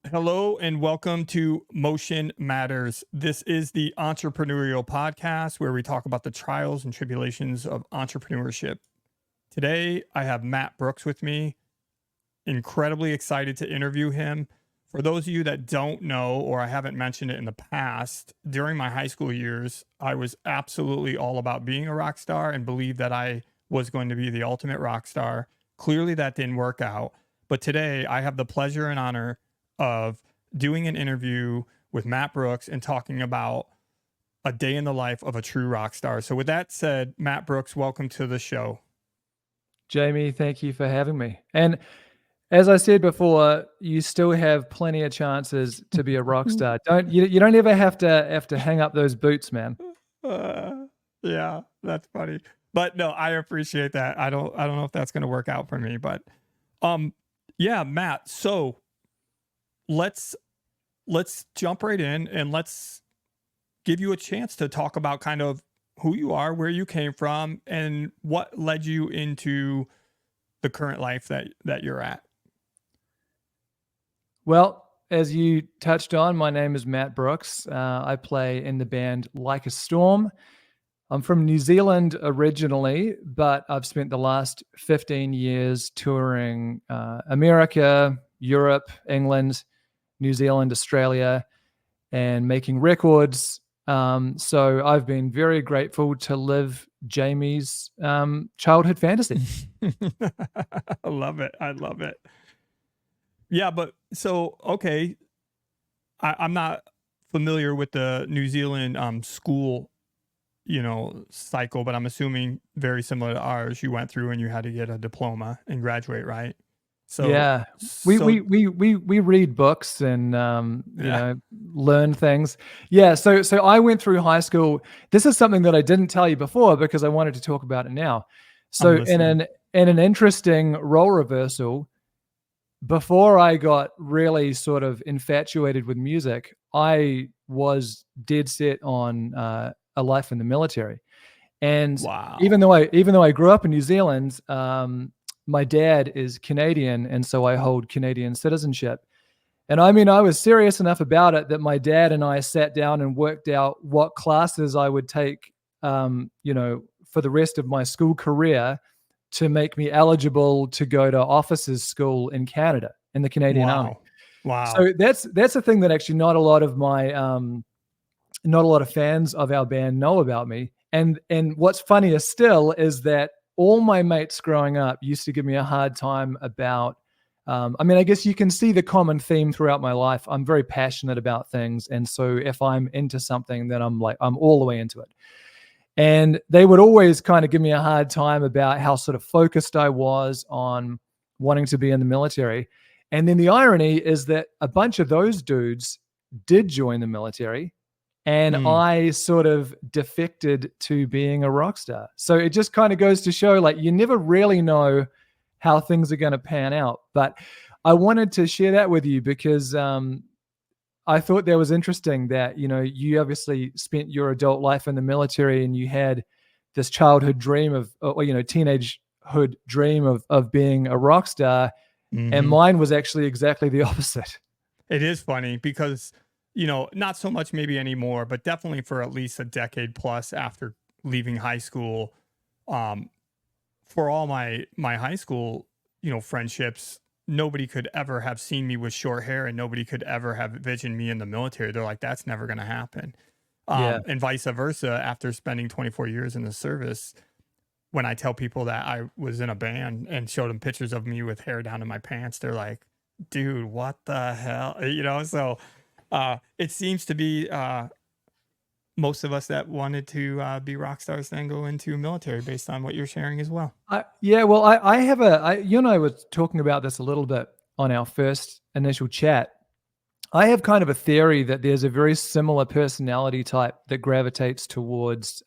Hello and welcome to Motion Matters. This is the entrepreneurial podcast where we talk about the trials and tribulations of entrepreneurship. Today, I have Matt Brooks with me. Incredibly excited to interview him. For those of you that don't know, or I haven't mentioned it in the past, during my high school years, I was absolutely all about being a rock star and believed that I was going to be the ultimate rock star. Clearly, that didn't work out. But today, I have the pleasure and honor of doing an interview with Matt Brooks and talking about a day in the life of a true rock star. So with that said, Matt Brooks, welcome to the show. Jamie, thank you for having me. And as I said before, you still have plenty of chances to be a rock star. You don't ever have to hang up those boots, man. Yeah, that's funny. But no, I appreciate that. I don't know if that's going to work out for me, but yeah, Matt. So let's jump right in and let's give you a chance to talk about kind of who you are, where you came from, and what led you into the current life that you're at. Well, as you touched on, my name is Matt Brooks. I play in the band Like a Storm. I'm from New Zealand originally, but I've spent the last 15 years touring America, Europe, England, New Zealand, Australia, and making records. So I've been very grateful to live Jamie's childhood fantasy. I love it. I love it. Yeah, but so, okay, I'm not familiar with the New Zealand school, cycle, but I'm assuming very similar to ours. You went through and you had to get a diploma and graduate, right? So yeah, we read books and learn things. Yeah, so I went through high school. This is something that I didn't tell you before because I wanted to talk about it now. So in an interesting role reversal, before I got really sort of infatuated with music, I was dead set on a life in the military. And wow. even though I grew up in New Zealand, my dad is Canadian, and so I hold Canadian citizenship. And I mean, I was serious enough about it that my dad and I sat down and worked out what classes I would take, for the rest of my school career to make me eligible to go to officers' school in Canada, in the Canadian Army. Wow. So that's a thing that actually not a lot of fans of our band know about me. And what's funnier still is that all my mates growing up used to give me a hard time about, I guess you can see the common theme throughout my life. I'm very passionate about things. And so if I'm into something, then I'm all the way into it. And they would always kind of give me a hard time about how sort of focused I was on wanting to be in the military. And then the irony is that a bunch of those dudes did join the military. And I sort of defected to being a rock star. So it just kind of goes to show, like, you never really know how things are going to pan out. But I wanted to share that with you because I thought that was interesting that, you obviously spent your adult life in the military and you had this childhood dream teenagehood dream of being a rock star. Mm-hmm. And mine was actually exactly the opposite. It is funny because not so much maybe anymore, but definitely for at least a decade plus after leaving high school, for all my high school, friendships, nobody could ever have seen me with short hair and nobody could ever have envisioned me in the military. They're like, that's never going to happen. And vice versa. After spending 24 years in the service, when I tell people that I was in a band and showed them pictures of me with hair down to my pants, they're like, dude, what the hell? So it seems to be most of us that wanted to be rock stars then go into military based on what you're sharing as well. You and I were talking about this a little bit on our first initial chat. I have kind of a theory that there's a very similar personality type that gravitates towards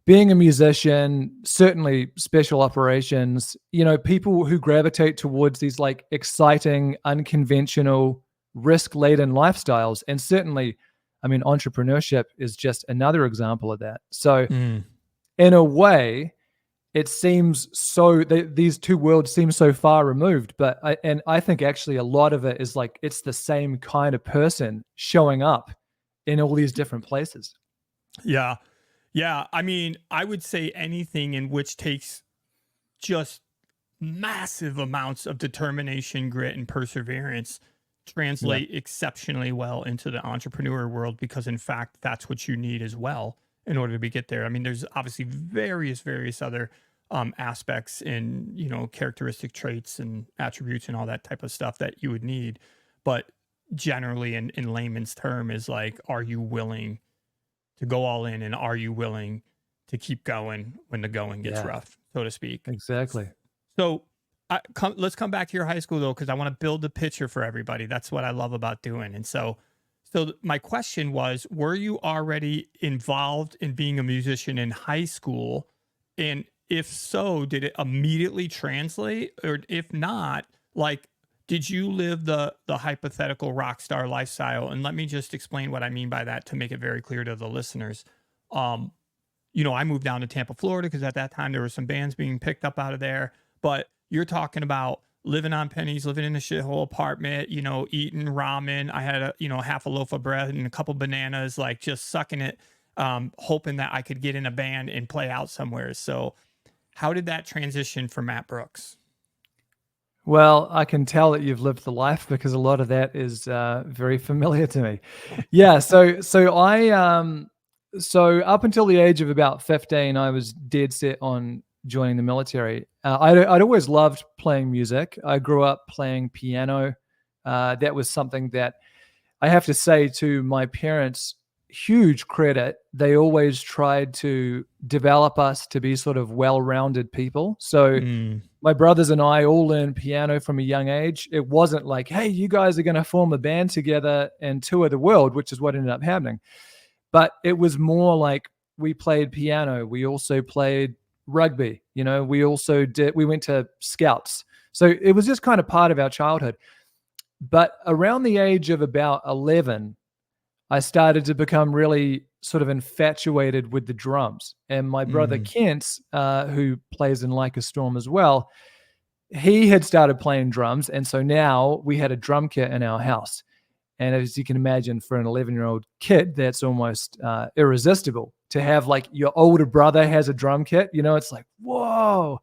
being a musician, certainly special operations, people who gravitate towards these like exciting, unconventional, risk-laden lifestyles. And certainly, entrepreneurship is just another example of that. So in a way, it seems so these two worlds seem so far removed, but I think actually a lot of it is like it's the same kind of person showing up in all these different places. Yeah. Yeah. I mean, I would say anything in which takes just massive amounts of determination, grit, and perseverance Yeah. translate exceptionally well into the entrepreneur world, because in fact that's what you need as well in order to get there. I mean, there's obviously various other aspects and, you know, characteristic traits and attributes and all that type of stuff that you would need, but generally in layman's term is like, are you willing to go all in, and are you willing to keep going when the going gets Yeah, rough, so to speak? exactly. So let's come back to your high school though, because I want to build the picture for everybody. That's what I love about doing. And so my question was, were you already involved in being a musician in high school? And if so, did it immediately translate? Or if not, like, did you live the hypothetical rock star lifestyle? And let me just explain what I mean by that to make it very clear to the listeners. Um, you know, I moved down to Tampa, Florida, because at that time there were some bands being picked up out of there. But you're talking about living on pennies, living in a shithole apartment, you know, eating ramen. I had half a loaf of bread and a couple bananas, like just sucking it, hoping that I could get in a band and play out somewhere. So how did that transition for Matt Brooks? Well, I can tell that you've lived the life because a lot of that is very familiar to me. Yeah, so up until the age of about 15, I was dead set on joining the military. I'd always loved playing music. I grew up playing piano. That was something that I have to say, to my parents, huge credit. They always tried to develop us to be sort of well-rounded people. So Mm, my brothers and I all learned piano from a young age. It wasn't like, hey, you guys are going to form a band together and tour the world, which is what ended up happening. But it was more like we played piano. We also played rugby. We went to scouts. So it was just kind of part of our childhood. But around the age of about 11, I started to become really sort of infatuated with the drums. And my brother mm, Kent, who plays in Like a Storm as well, he had started playing drums. And so now we had a drum kit in our house. And as you can imagine, for an 11-year-old kid, that's almost irresistible to have, like, your older brother has a drum kit. It's like, whoa.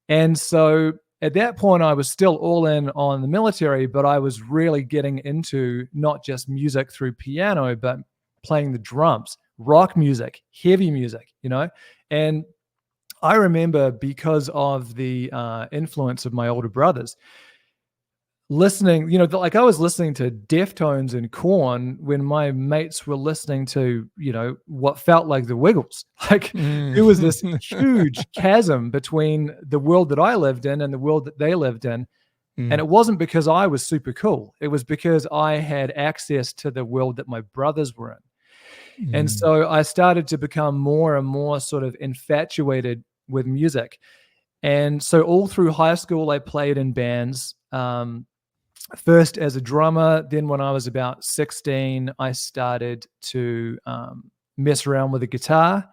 And so at that point, I was still all in on the military, but I was really getting into not just music through piano, but playing the drums, rock music, heavy music. And I remember, because of the influence of my older brothers, listening, like I was listening to Deftones and Korn when my mates were listening to, what felt like the Wiggles. Like, there was this mm. huge chasm between the world that I lived in and the world that they lived in. And Mm, it wasn't because I was super cool. It was because I had access to the world that my brothers were in. And mm, so I started to become more and more sort of infatuated with music. And so all through high school, I played in bands. First as a drummer, then when I was about 16, I started to mess around with the guitar,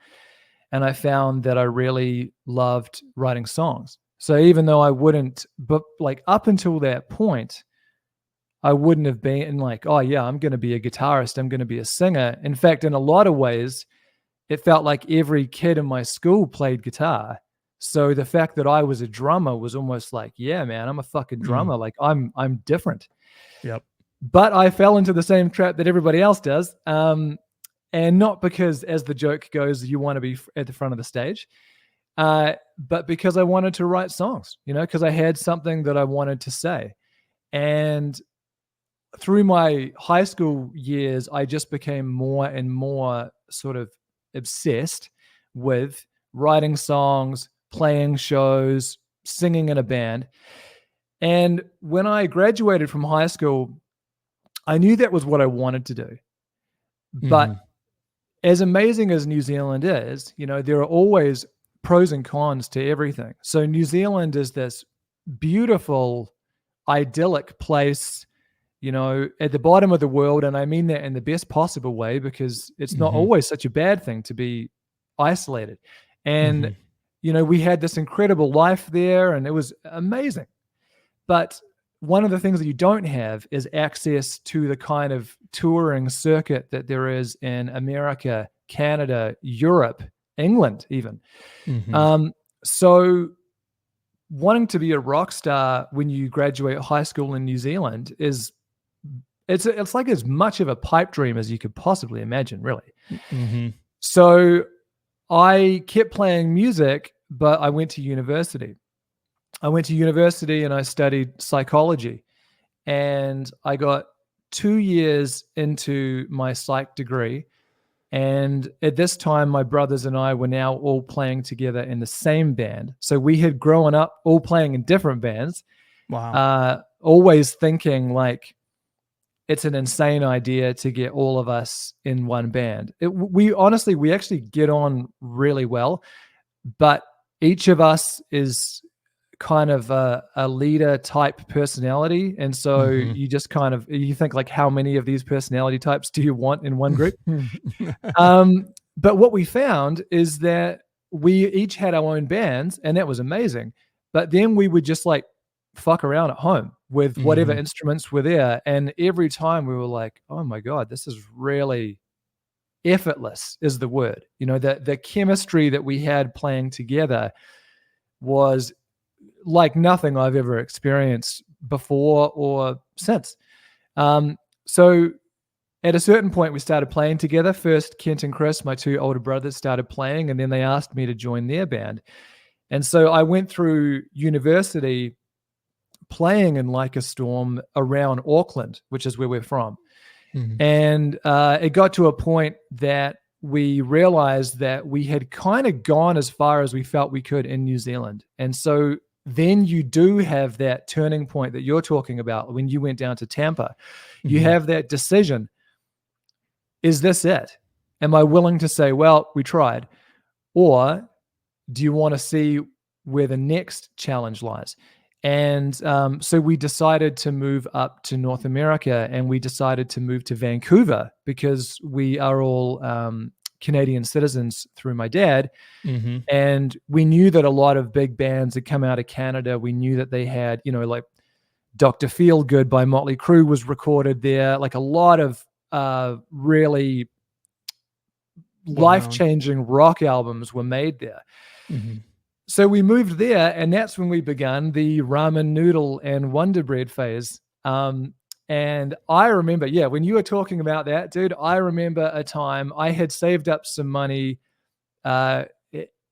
and I found that I really loved writing songs. So even though I wouldn't, but like up until that point, I wouldn't have been like, oh yeah, I'm going to be a guitarist, I'm going to be a singer. In fact, in a lot of ways, it felt like every kid in my school played guitar. So the fact that I was a drummer was almost like, yeah, man, I'm a fucking mm. drummer. Like I'm different. Yep. But I fell into the same trap that everybody else does. And not because, as the joke goes, you want to be at the front of the stage, but because I wanted to write songs, because I had something that I wanted to say. And through my high school years, I just became more and more sort of obsessed with writing songs, playing shows, singing in a band. And when I graduated from high school, I knew that was what I wanted to do. But Mhm. as amazing as New Zealand is, there are always pros and cons to everything. So New Zealand is this beautiful, idyllic place, at the bottom of the world. And I mean that in the best possible way, because it's not Mhm. always such a bad thing to be isolated. And, Mhm. we had this incredible life there and it was amazing. But one of the things that you don't have is access to the kind of touring circuit that there is in America, Canada, Europe, England, even. Mhm. So wanting to be a rock star when you graduate high school in New Zealand it's like as much of a pipe dream as you could possibly imagine, really. Mhm. So I kept playing music, but I went to university. And I studied psychology. And I got 2 years into my psych degree. And at this time, my brothers and I were now all playing together in the same band. So we had grown up all playing in different bands, Wow. always thinking like it's an insane idea to get all of us in one band. We actually get on really well, but each of us is kind of a leader type personality. And so Mhm. you just you think like, how many of these personality types do you want in one group? But what we found is that we each had our own bands, and that was amazing. But then we would just like fuck around at home with whatever Mhm. instruments were there. And every time we were like, oh my God, this is really effortless, is the word. The chemistry that we had playing together was like nothing I've ever experienced before or since. So at a certain point, we started playing together. First, Kent and Chris, my two older brothers, started playing, and then they asked me to join their band. And so I went through university playing in Like a Storm around Auckland, which is where we're from. Mhm. And it got to a point that we realized that we had kind of gone as far as we felt we could in New Zealand. And so then you do have that turning point that you're talking about when you went down to Tampa. You Mhm. have that decision. Is this it? Am I willing to say, well, we tried? Or do you want to see where the next challenge lies? And so we decided to move up to North America, and we decided to move to Vancouver because we are all Canadian citizens through my dad. Mhm. And we knew that a lot of big bands had come out of Canada. We knew that they had, like Dr. Feelgood by Motley Crue was recorded there. Like a lot of really Well known. life-changing rock albums were made there. Mhm. So we moved there, and that's when we began the ramen noodle and Wonder Bread phase. And I remember, yeah, when you were talking about that, dude, I remember a time I had saved up some money uh,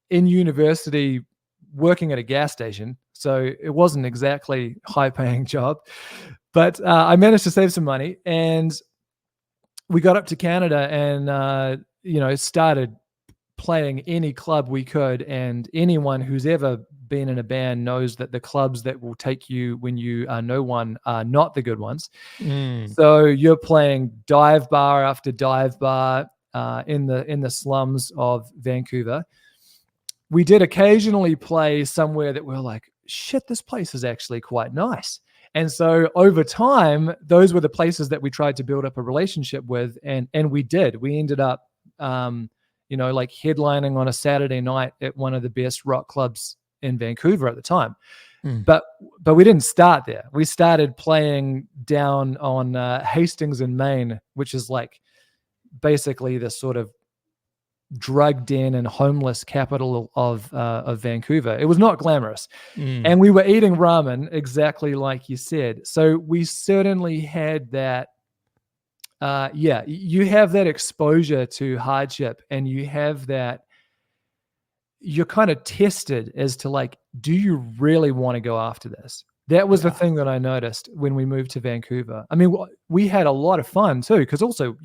in university working at a gas station. So it wasn't exactly a high-paying job, but I managed to save some money, and we got up to Canada and, started playing any club we could. And anyone who's ever been in a band knows that the clubs that will take you when you are no one are not the good ones. Mm. So you're playing dive bar after dive bar in the slums of Vancouver. We did occasionally play somewhere that we're like, shit, this place is actually quite nice. And so over time, those were the places that we tried to build up a relationship with. And we did. We ended up, like headlining on a Saturday night at one of the best rock clubs in Vancouver at the time. Mm. But we didn't start there. We started playing down on Hastings in Maine, which is like basically the sort of drug den and homeless capital of Vancouver. It was not glamorous. Mm. And we were eating ramen exactly like you said. So we certainly had that. You have that exposure to hardship, and you have that. You're kind of tested as to like, do you really want to go after this? That was the Yeah. thing that I noticed when we moved to Vancouver. I mean, we had a lot of fun too, because also,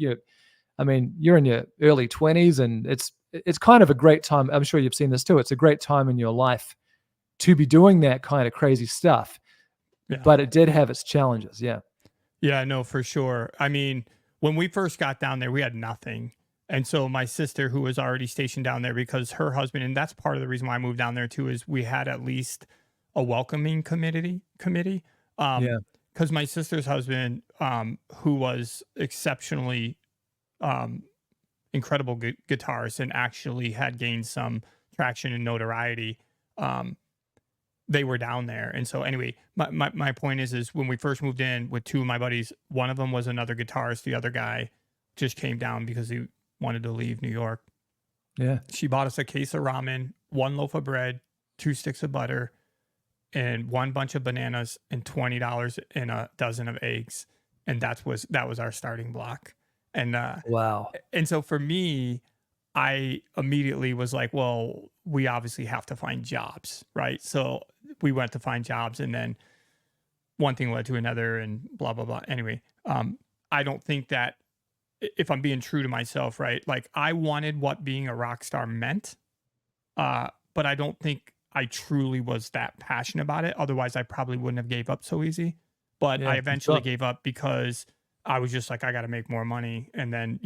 I mean, you're in your early 20s, and it's kind of a great time. I'm sure you've seen this too. It's a great time in your life to be doing that kind of crazy stuff, Yeah. but it did have its challenges. Yeah. Yeah, no, for sure. I mean, when we first got down there, we had nothing. And so my sister, who was already stationed down there because her husband, and that's part of the reason why I moved down there too, is we had at least a welcoming committee. Yeah. Because my sister's husband, who was exceptionally incredible guitarist and actually had gained some traction and notoriety, they were down there. And so anyway, my point is when we first moved in with two of my buddies, one of them was another guitarist. The other guy just came down because he wanted to leave New York. Yeah. She bought us a case of ramen, one loaf of bread, 2 sticks of butter, and one bunch of bananas, and $20 and a dozen of eggs. And that was our starting block. And Wow. and so for me, I immediately was like, well, we obviously have to find jobs, right? So we went to find jobs, and then one thing led to another, and blah blah blah. Anyway, I don't think that, if I'm being true to myself, right? Like, I wanted what being a rock star meant, but I don't think I truly was that passionate about it. Otherwise, I probably wouldn't have gave up so easy. But Yeah, I for eventually sure. gave up because I was just like, I got to make more money. And then,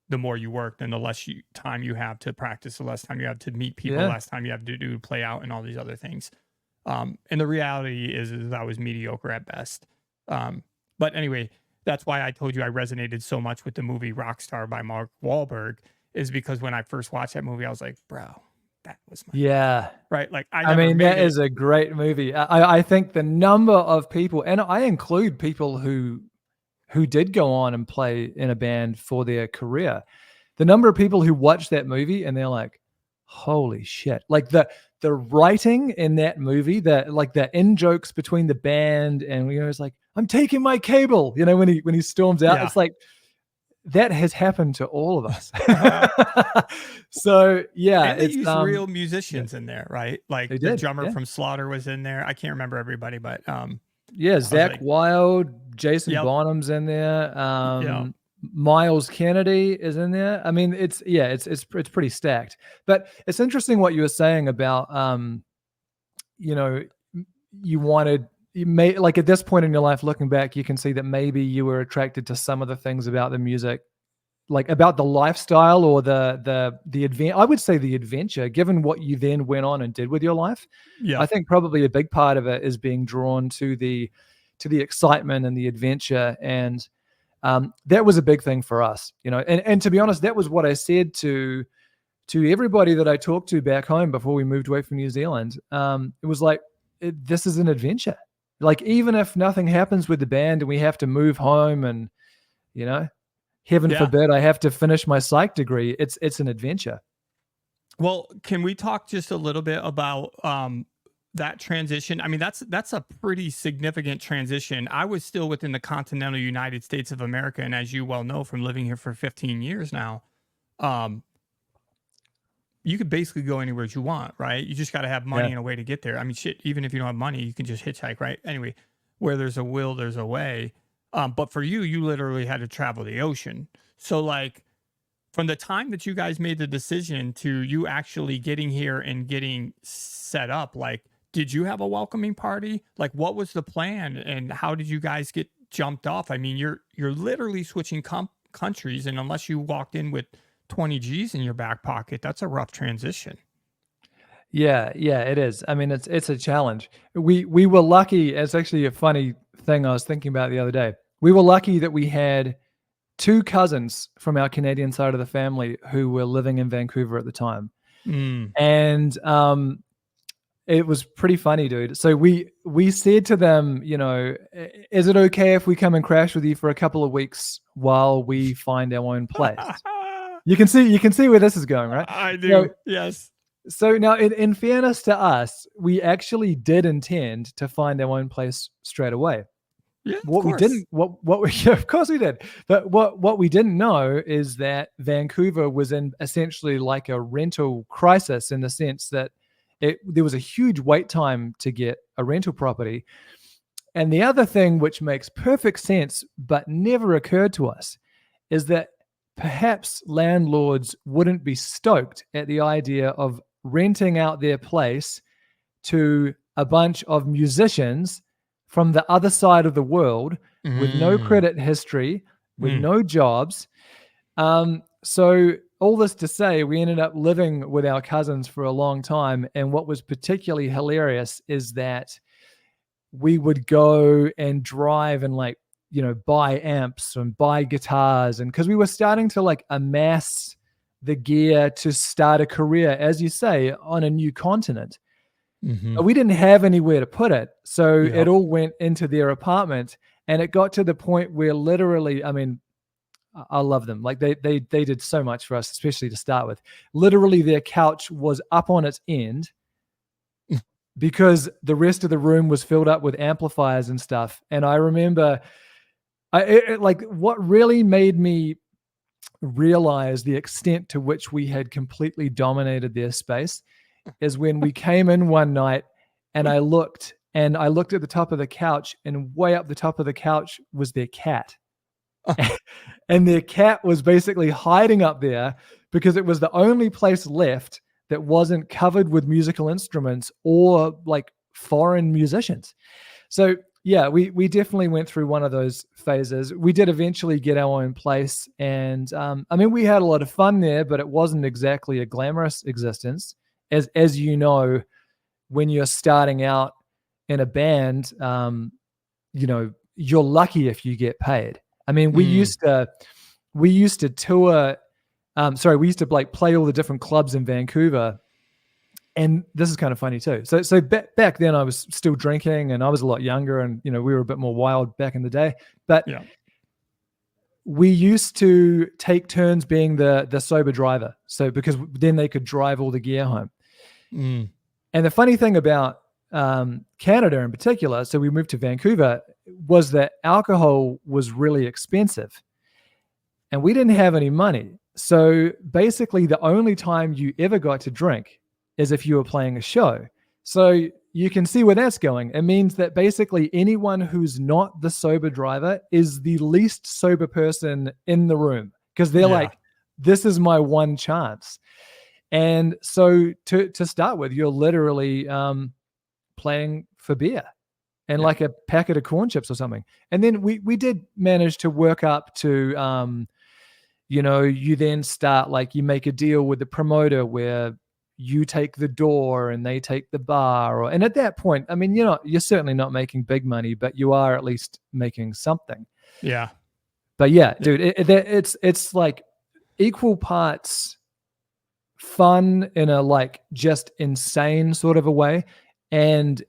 the more you work, then the less time you have to practice, the less time you have to meet people, Yeah. less time you have to do play out and all these other things. And the reality is I was mediocre at best. But anyway, that's why I told you I resonated so much with the movie Rockstar by Mark Wahlberg, is because when I first watched that movie, I was like, bro, that was my Yeah. right. Like, I I never mean, made that it. is a great movie. I think the number of people, and I include people who did go on and play in a band for their career. The number of people who watch that movie and they're like, "Holy shit!" Like the writing in that movie, the in jokes between the band and it's like, "I'm taking my cable," when he storms out. Yeah. It's like that has happened to all of us. So yeah, And they it's used real yeah, musicians in there, right? Like they the did. drummer Yeah. from Slaughter was in there. I can't remember everybody, but Yeah, I was Zach like, Wilde, Jason yep, Bonham's in there. yeah, Miles Kennedy is in there. I mean, it's pretty stacked. But it's interesting what you were saying about you know, you may like at this point in your life, looking back, you can see that maybe you were attracted to some of the things about the music, like about the lifestyle or the advent. I would say the adventure, given what you then went on and did with your life. I yeah, think probably a big part of it is being drawn to the excitement and the adventure, and that was a big thing for us. And to be honest, that was what I said to everybody that I talked to back home before we moved away from New Zealand. It was like, this is an adventure. Like, even if nothing happens with the band and we have to move home and, heaven yeah. forbid, I have to finish my psych degree, it's an adventure. Well, can we talk just a little bit about that transition? I mean, that's a pretty significant transition. I was still within the continental United States of America, and as you well know from living here for 15 years now, you could basically go anywhere you want, right? You just got to have money Yeah. and a way to get there. I mean, shit, even if you don't have money, you can just hitchhike, right? Anyway, where there's a will, there's a way. But for you, you literally had to travel the ocean. So, like, from the time that you guys made the decision to you actually getting here and getting set up, like, did you have a welcoming party? Like, what was the plan, and how did you guys get jumped off? I mean, you're literally switching countries, and unless you walked in with 20 G's in your back pocket, that's a rough transition. Yeah, it is. I mean, it's a challenge. We were lucky. It's actually a funny thing I was thinking about the other day. We were lucky that we had two cousins from our Canadian side of the family who were living in Vancouver at the time. Mm. And it was pretty funny, dude. So we said to them, is it okay if we come and crash with you for a couple of weeks while we find our own place? You can see where this is going, right? I So, do. Yes. so now, in fairness to us, we actually did intend to find our own place straight away. Yeah, of What we course. didn't, what we, yeah, of course we did, but what we didn't know is that Vancouver was in essentially like a rental crisis, in the sense that there was a huge wait time to get a rental property. And the other thing, which makes perfect sense but never occurred to us, is that perhaps landlords wouldn't be stoked at the idea of renting out their place to a bunch of musicians from the other side of the world with no Mm. credit history, with Mm. no jobs. So all this to say, we ended up living with our cousins for a long time. And what was particularly hilarious is that we would go and drive and buy amps and buy guitars. And because we were starting to like amass the gear to start a career, as you say, on a new continent. Mm-hmm. But we didn't have anywhere to put it. So Yep. it all went into their apartment. And it got to the point where literally, I mean, I love them. Like they did so much for us, especially to start with. Literally, their couch was up on its end because the rest of the room was filled up with amplifiers and stuff. And I remember, like what really made me realize the extent to which we had completely dominated their space is when we came in one night and I looked at the top of the couch, and way up the top of the couch was their cat. And their cat was basically hiding up there because it was the only place left that wasn't covered with musical instruments or like foreign musicians. So yeah, we definitely went through one of those phases. We did eventually get our own place, and I mean, we had a lot of fun there, but it wasn't exactly a glamorous existence. As you know, when you're starting out in a band, you know, you're lucky if you get paid. I mean, we used to tour. We used to like play all the different clubs in Vancouver. And this is kind of funny too. So back then I was still drinking and I was a lot younger, and, you know, we were a bit more wild back in the day, but Yeah. we used to take turns being the sober driver. So because then they could drive all the gear home. Mm. And the funny thing about Canada in particular, so we moved to Vancouver, was that alcohol was really expensive and we didn't have any money. So basically the only time you ever got to drink is if you were playing a show. So you can see where that's going. It means that basically anyone who's not the sober driver is the least sober person in the room, because they're like, this is my one chance. And so to start with, you're literally playing for beer and like a packet of corn chips or something. And then we did manage to work up to, you know, you then start, like, you make a deal with the promoter where you take the door and they take the bar. And at that point, I mean, you're certainly not making big money, but you are at least making something. Yeah. But yeah, dude, it's like equal parts fun in a like just insane sort of a way, and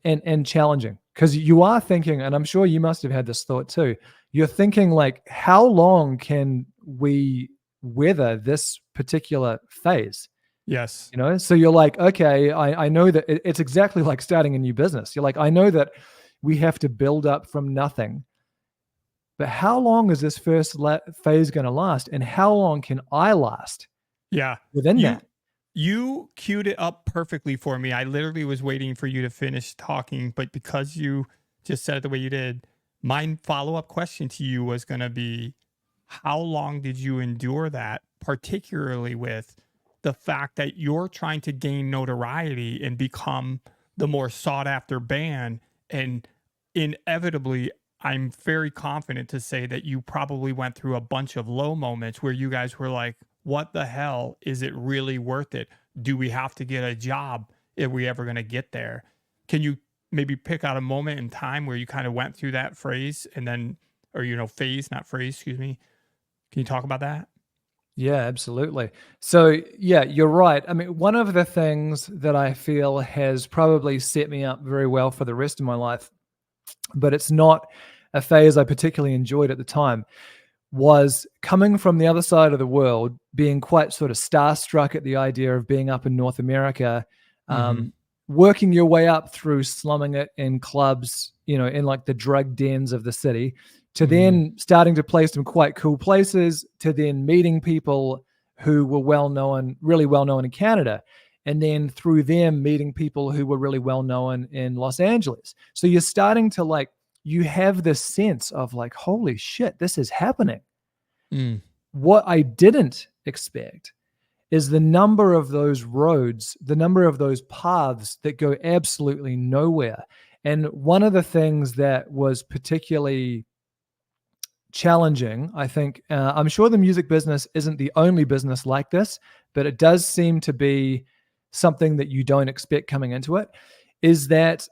challenging, because you are thinking, and I'm sure you must have had this thought too, you're thinking like, how long can we weather this particular phase? Yes. You know, so you're like, okay, I know that it's exactly like starting a new business. You're like, I know that we have to build up from nothing, but how long is this first phase going to last, and how long can I last? Yeah. Within that. You queued it up perfectly for me. I literally was waiting for you to finish talking, but because you just said it the way you did, my follow-up question to you was going to be, how long did you endure that, particularly with the fact that you're trying to gain notoriety and become the more sought after band? And inevitably, I'm very confident to say that you probably went through a bunch of low moments where you guys were like, what the hell? Is it really worth it? Do we have to get a job if we ever going to get there? Can you maybe pick out a moment in time where you kind of went through that phrase and then, or, you know, phase, not phrase, excuse me. Can you talk about that? Yeah, absolutely. So yeah, you're right. I mean, one of the things that I feel has probably set me up very well for the rest of my life, but it's not a phase I particularly enjoyed at the time, was coming from the other side of the world, being quite sort of starstruck at the idea of being up in North America, working your way up through slumming it in clubs, you know, in like the drug dens of the city, to then starting to play some quite cool places, to then meeting people who were well-known, really well-known in Canada. And then through them meeting people who were really well-known in Los Angeles. So you're starting to like, you have this sense of like, holy shit, this is happening. What I didn't expect is the number of those roads, the number of those paths that go absolutely nowhere. And one of the things that was particularly challenging, I think, I'm sure the music business isn't the only business like this, but it does seem to be something that you don't expect coming into it, is that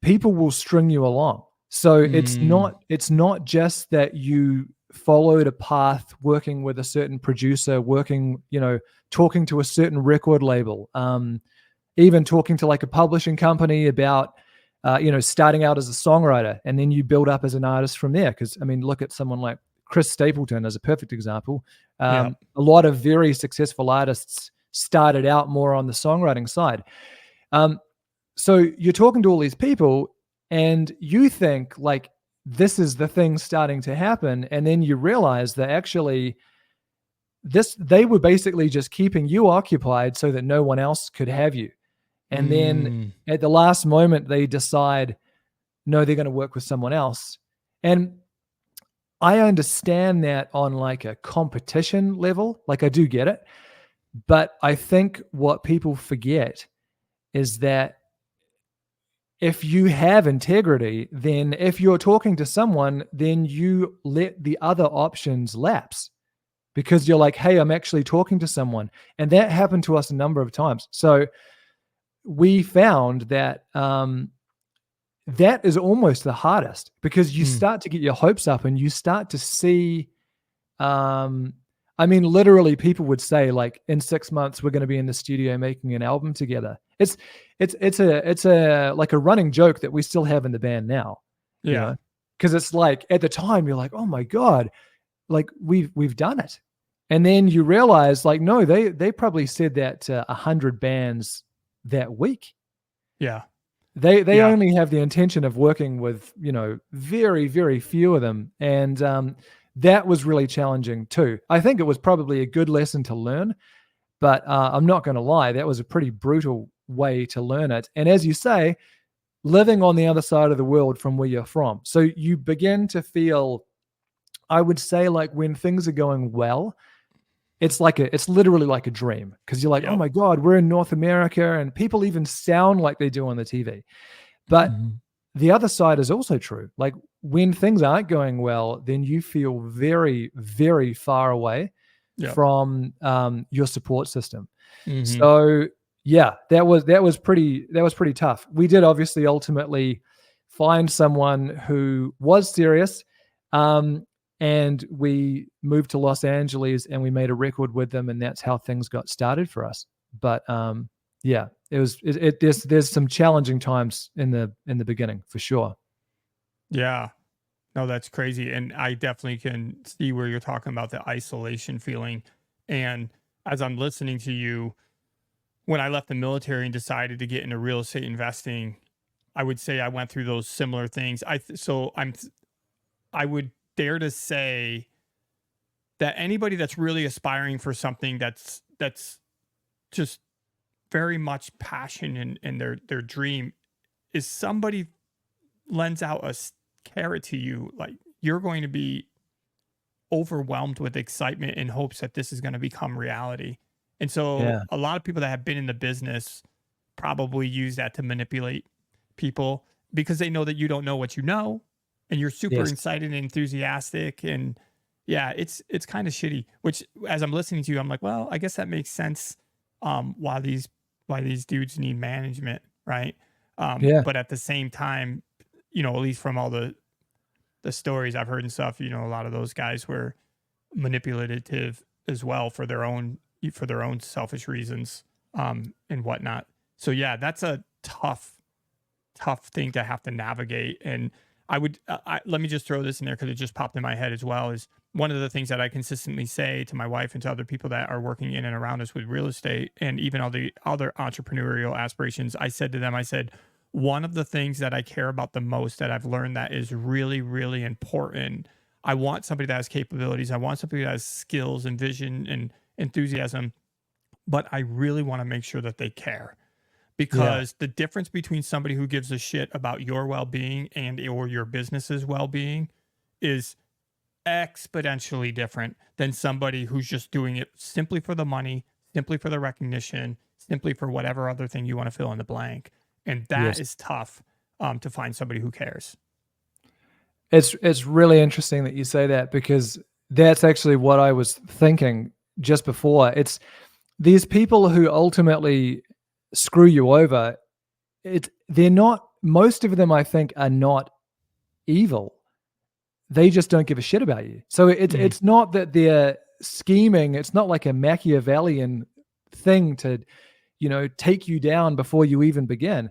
people will string you along. So it's not just that you followed a path, working with a certain producer, working, talking to a certain record label, even talking to like a publishing company about, starting out as a songwriter, and then you build up as an artist from there. Because I mean, look at someone like Chris Stapleton as a perfect example. Yeah. A lot of very successful artists started out more on the songwriting side. So you're talking to all these people, and you think like this is the thing starting to happen, and then you realize that actually they were basically just keeping you occupied so that no one else could have you. And then at the last moment, they decide, no, they're going to work with someone else. And I understand that on like a competition level, like I do get it. But I think what people forget is that if you have integrity, then if you're talking to someone, then you let the other options lapse, because you're like, hey, I'm actually talking to someone. And that happened to us a number of times. So we found that that is almost the hardest, because you start to get your hopes up and you start to see, I mean, literally people would say like, in 6 months, we're going to be in the studio making an album together. It's a like a running joke that we still have in the band now. Yeah. Because it's like, at the time you're like, oh my God, like we've done it. And then you realize like, no, they probably said that to 100 bands that week. Yeah. They only have the intention of working with, very, very few of them. And that was really challenging too. I think it was probably a good lesson to learn, but I'm not going to lie, that was a pretty brutal way to learn it. And as you say, living on the other side of the world from where you're from. So you begin to feel, I would say, like when things are going well, it's literally like a dream, because you're like, oh my God, we're in North America and people even sound like they do on the TV. But the other side is also true. Like when things aren't going well, then you feel very, very far away from your support system. So yeah, that was pretty tough. We did obviously ultimately find someone who was serious. And we moved to Los Angeles and we made a record with them, and that's how things got started for us. But yeah, there's some challenging times in the beginning for sure. Yeah. No, that's crazy. And I definitely can see where you're talking about the isolation feeling. And as I'm listening to you, when I left the military and decided to get into real estate investing, I would say I went through those similar things. I would dare to say that anybody that's really aspiring for something that's just very much passion in their dream, is somebody lends out a carrot to you, like you're going to be overwhelmed with excitement in hopes that this is going to become reality. And so a lot of people that have been in the business probably use that to manipulate people, because they know that you don't know what you know, and you're super excited and enthusiastic. And yeah, it's kind of shitty, which as I'm listening to you, I'm like, well, I guess that makes sense. Why these dudes need management. Right. But at the same time, at least from all the stories I've heard and stuff, a lot of those guys were manipulative as well for their own selfish reasons, and whatnot. So yeah, that's a tough thing to have to navigate. And let me just throw this in there because it just popped in my head as well, is one of the things that I consistently say to my wife and to other people that are working in and around us with real estate and even all the other entrepreneurial aspirations. I said to them, one of the things that I care about the most that I've learned that is really, really important, I want somebody that has capabilities. I want somebody that has skills and vision and enthusiasm, but I really want to make sure that they care. Because the difference between somebody who gives a shit about your well-being or your business's well-being is exponentially different than somebody who's just doing it simply for the money, simply for the recognition, simply for whatever other thing you want to fill in the blank. And that is tough to find somebody who cares. It's really interesting that you say that, because that's actually what I was thinking just before. It's these people who ultimately screw you over. They're not, most of them I think are not evil. they just don't give a shit about you. So Mhm. it's not that they're scheming. It's not like a Machiavellian thing to, take you down before you even begin.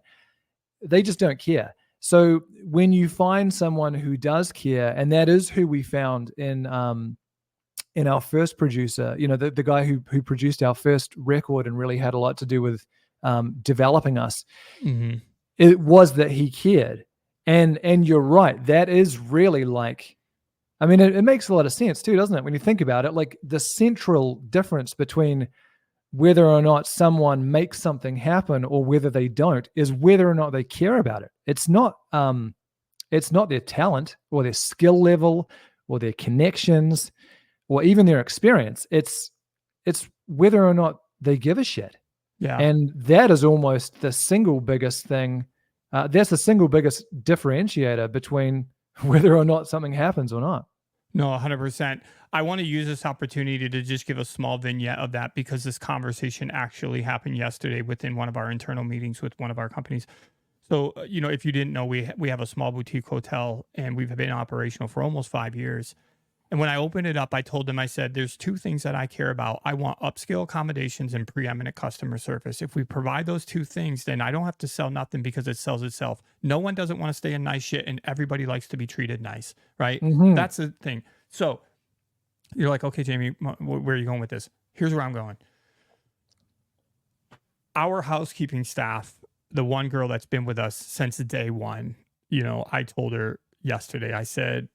They just don't care. So when you find someone who does care, and that is who we found in our first producer, the guy who produced our first record and really had a lot to do with developing us, Mhm. it was that he cared. And you're right. That is really like, I mean, it makes a lot of sense too, doesn't it? When you think about it, like the central difference between whether or not someone makes something happen or whether they don't is whether or not they care about it. It's not their talent or their skill level or their connections or even their experience. It's whether or not they give a shit. Yeah. And that is almost the single biggest thing. That's the single biggest differentiator between whether or not something happens or not. No, 100%. I want to use this opportunity to just give a small vignette of that because this conversation actually happened yesterday within one of our internal meetings with one of our companies. So, if you didn't know, we have a small boutique hotel and we've been operational for almost 5 years. And when I opened it up, I told them, I said, there's two things that I care about. I want upscale accommodations and preeminent customer service. If we provide those two things, then I don't have to sell nothing because it sells itself. No one doesn't want to stay in nice shit and everybody likes to be treated nice, right? Mhm. That's the thing. So you're like, okay, Jamie, where are you going with this? Here's where I'm going. Our housekeeping staff, the one girl that's been with us since day one, I told her yesterday, I said,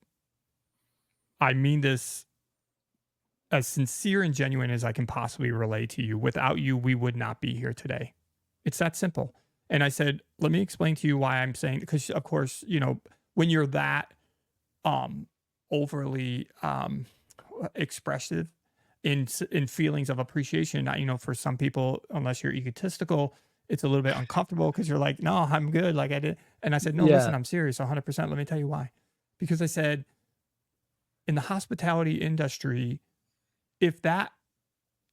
I mean this as sincere and genuine as I can possibly relay to you. Without you, we would not be here today. It's that simple. And I said, let me explain to you why I'm saying, because of course, when you're that um overly expressive in feelings of appreciation, for some people, unless you're egotistical, it's a little bit uncomfortable because you're like, no, I'm good. Like I did. And I said, no, listen, Yeah. I'm serious 100%. Let me tell you why. Because I said, in the hospitality industry, if that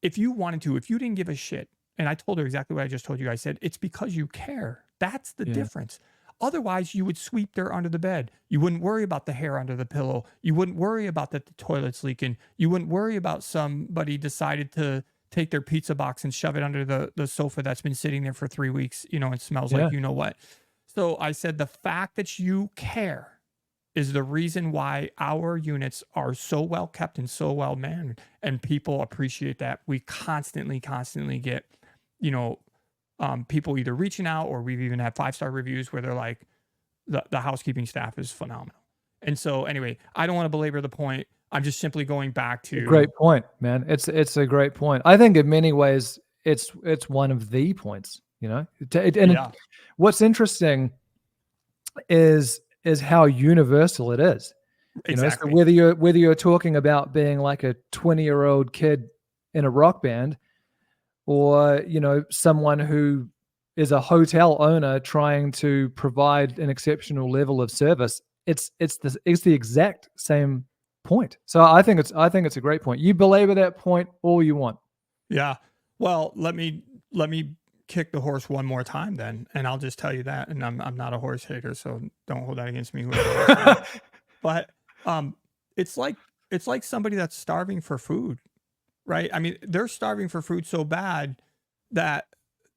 if you wanted to, if you didn't give a shit, and I told her exactly what I just told you, I said, it's because you care. That's the Yeah. difference. Otherwise, you would sweep dirt under the bed. You wouldn't worry about the hair under the pillow. You wouldn't worry about that the toilet's leaking. You wouldn't worry about somebody decided to take their pizza box and shove it under the sofa that's been sitting there for 3 weeks, and smells Yeah. like you know what. So I said, the fact that you care is the reason why our units are so well kept and so well manned, and people appreciate that. We constantly get, you know people either reaching out, or we've even had 5-star reviews where they're like, the housekeeping staff is phenomenal. And so anyway, I don't want to belabor the point. I'm just simply going back A to, great point, man. It's a great point. I think in many ways it's one of the points, yeah, what's interesting is how universal it is. So exactly. whether you're talking about being like a 20-year-old kid in a rock band, or someone who is a hotel owner trying to provide an exceptional level of service, it's the exact same point. So I think it's a great point. You belabor that point all you want. Yeah. Well, let me kick the horse one more time then, and I'll just tell you that. And I'm not a horse hater, so don't hold that against me, whoever listening. But um, it's like somebody that's starving for food, right? I mean, they're starving for food so bad that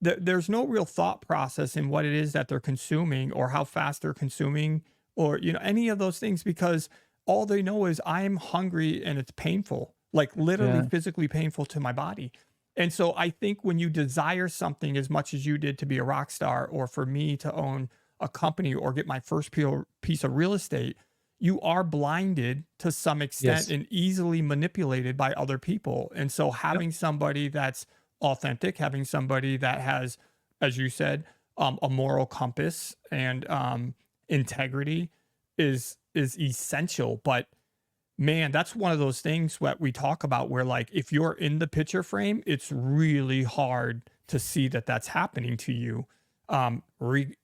there's no real thought process in what it is that they're consuming or how fast they're consuming, or any of those things, because all they know is, I'm hungry and it's painful, like literally Yeah. physically painful to my body. And so I think when you desire something as much as you did to be a rock star, or for me to own a company or get my first piece of real estate, you are blinded to some extent Yes. and easily manipulated by other people. And so Yep. having somebody that's authentic, having somebody that has, as you said, a moral compass and integrity is essential. But man, that's one of those things that we talk about where, like, if you're in the picture frame, it's really hard to see that that's happening to you.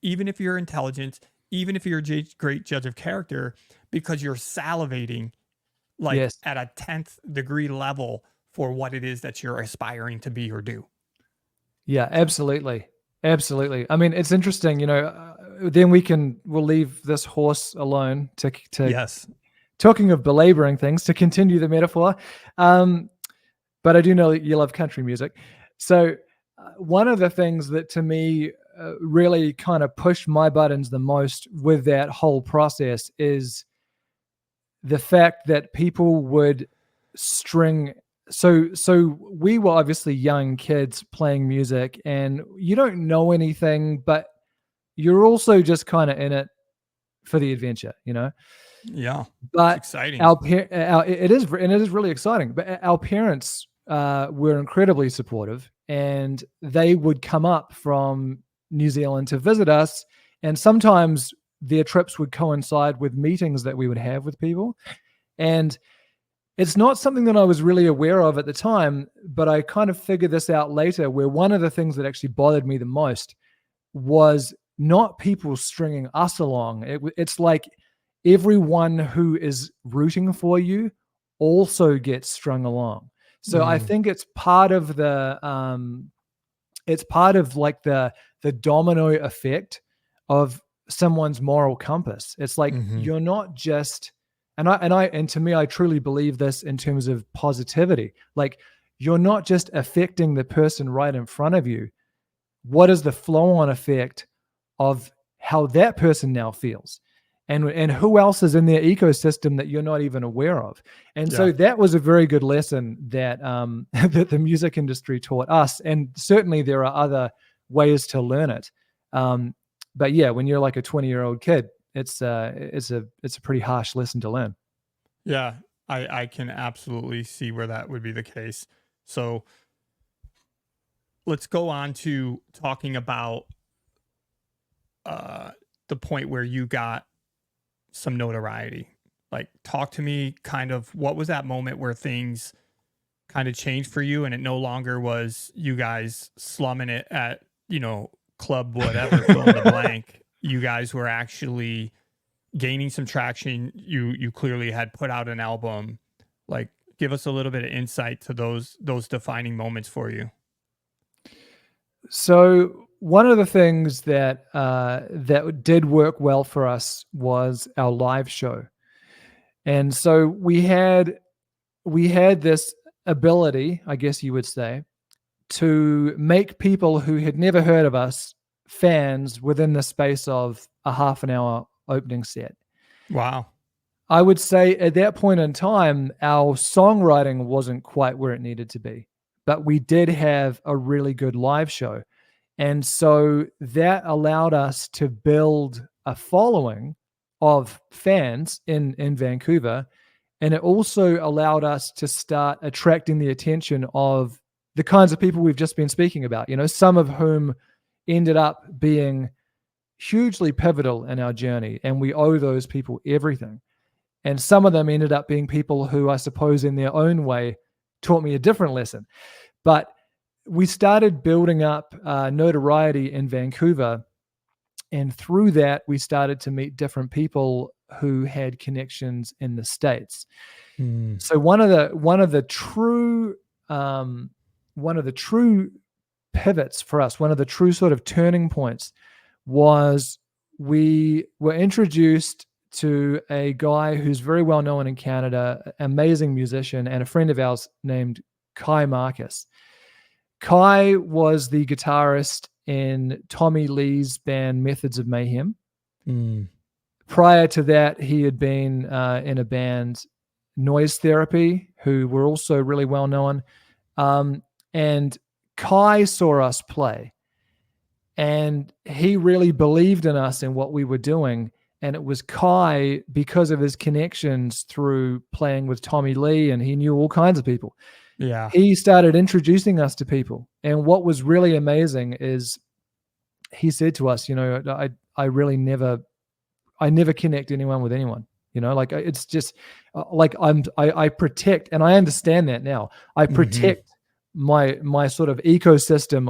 Even if you're intelligent, even if you're a great judge of character, because you're salivating like Yes. at a 10th degree level for what it is that you're aspiring to be or do. Yeah, So, absolutely. Absolutely. I mean, it's interesting, then we'll leave this horse alone to yes. talking of belaboring things, to continue the metaphor, but I do know that you love country music. So one of the things that to me really kind of pushed my buttons the most with that whole process is the fact that people would string. So we were obviously young kids playing music, and you don't know anything, but you're also just kind of in it for the adventure, you know. Yeah. It's But exciting. it is really exciting. But our parents were incredibly supportive, and they would come up from New Zealand to visit us, and sometimes their trips would coincide with meetings that we would have with people. And it's not something that I was really aware of at the time, but I kind of figured this out later, where one of the things that actually bothered me the most was not people stringing us along. It's like everyone who is rooting for you also gets strung along. So I think it's part of like the domino effect of someone's moral compass. It's like you're not just, and to me, I truly believe this in terms of positivity. Like, you're not just affecting the person right in front of you. What is the flow-on effect of how that person now feels? And who else is in their ecosystem that you're not even aware of? And so that was a very good lesson that that the music industry taught us. And certainly there are other ways to learn it. But yeah, when you're like a 20-year-old kid, it's a pretty harsh lesson to learn. Yeah, I can absolutely see where that would be the case. So let's go on to talking about the point where you got some notoriety. Like, talk to me kind of, what was that moment where things kind of changed for you and it no longer was you guys slumming it at, you know, club whatever, fill in the blank. You guys were actually gaining some traction. You clearly had put out an album. Like, give us a little bit of insight to those defining moments for you. So one of the things that that did work well for us was our live show. And so we had this ability, I guess you would say, to make people who had never heard of us fans within the space of a half an hour opening set. Wow. I would say at that point in time, our songwriting wasn't quite where it needed to be, but we did have a really good live show. And so that allowed us to build a following of fans in Vancouver. And it also allowed us to start attracting the attention of the kinds of people we've just been speaking about, you know, some of whom ended up being hugely pivotal in our journey. And we owe those people everything. And some of them ended up being people who, I suppose, in their own way, taught me a different lesson. But we started building up notoriety in Vancouver. And through that, we started to meet different people who had connections in the States. So one of the true pivots for us, one of the true sort of turning points, was we were introduced to a guy who's very well known in Canada, amazing musician, and a friend of ours named Kai Marcus. Kai was the guitarist in Tommy Lee's band Methods of Mayhem. Prior to that, he had been in a band, Noise Therapy, who were also really well known. And Kai saw us play, and he really believed in us and what we were doing. And it was Kai, because of his connections through playing with Tommy Lee, and he knew all kinds of people. Yeah. He started introducing us to people. And what was really amazing is he said to us, you know, I really never connect anyone with anyone, you know, like it's just like I protect, and I understand that now. I protect my sort of ecosystem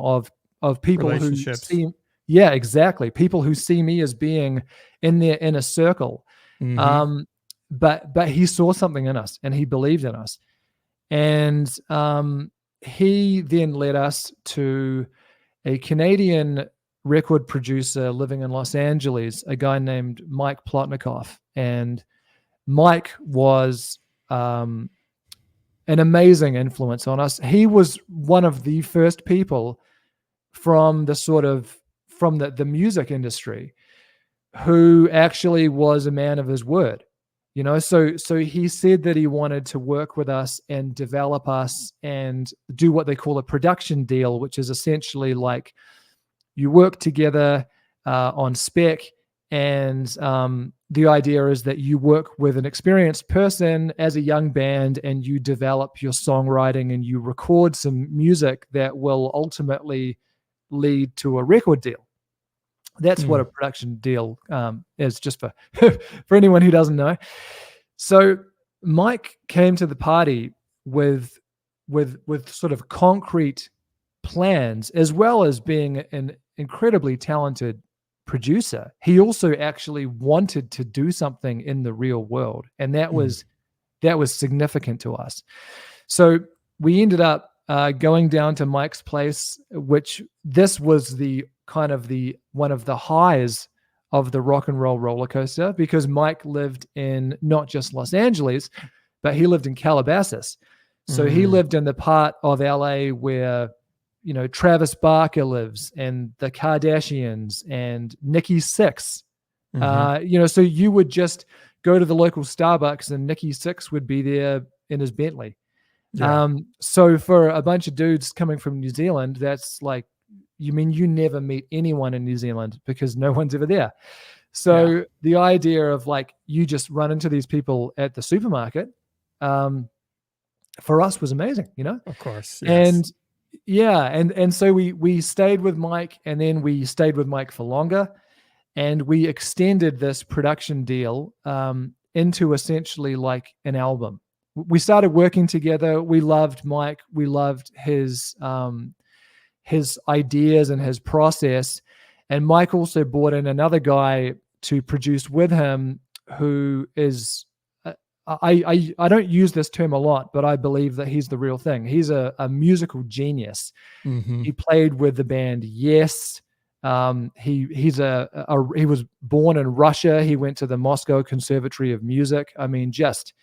of people who see, yeah, exactly. People who see me as being in their inner circle. But he saw something in us and he believed in us. And he then led us to a Canadian record producer living in Los Angeles, a guy named Mike Plotnikoff. And Mike was an amazing influence on us. He was one of the first people from the music industry who actually was a man of his word. So he said that he wanted to work with us and develop us and do what they call a production deal, which is essentially like you work together on spec, and the idea is that you work with an experienced person as a young band, and you develop your songwriting and you record some music that will ultimately lead to a record deal. That's what a production deal is, just for for anyone who doesn't know. So Mike came to the party with sort of concrete plans, as well as being an incredibly talented producer. He also actually wanted to do something in the real world, and that was significant to us. So we ended up going down to Mike's place, which this was the kind of one of the highs of the rock and roll roller coaster, because Mike lived in not just Los Angeles, but he lived in Calabasas. So he lived in the part of LA where, Travis Barker lives, and the Kardashians, and Nikki Sixx. So you would just go to the local Starbucks and Nikki Sixx would be there in his Bentley. Yeah. So for a bunch of dudes coming from New Zealand, that's like, you never meet anyone in New Zealand because no one's ever there. So the idea of like, you just run into these people at the supermarket, for us was amazing, Of course. Yes. And so we stayed with Mike, and then we stayed with Mike for longer, and we extended this production deal into essentially like an album. We started working together. We loved Mike. We loved his ideas and his process. And Mike also brought in another guy to produce with him, who is, I don't use this term a lot, but I believe that he's the real thing. He's a musical genius. He played with the band Yes. He was born in Russia. He went to the Moscow Conservatory of Music. Just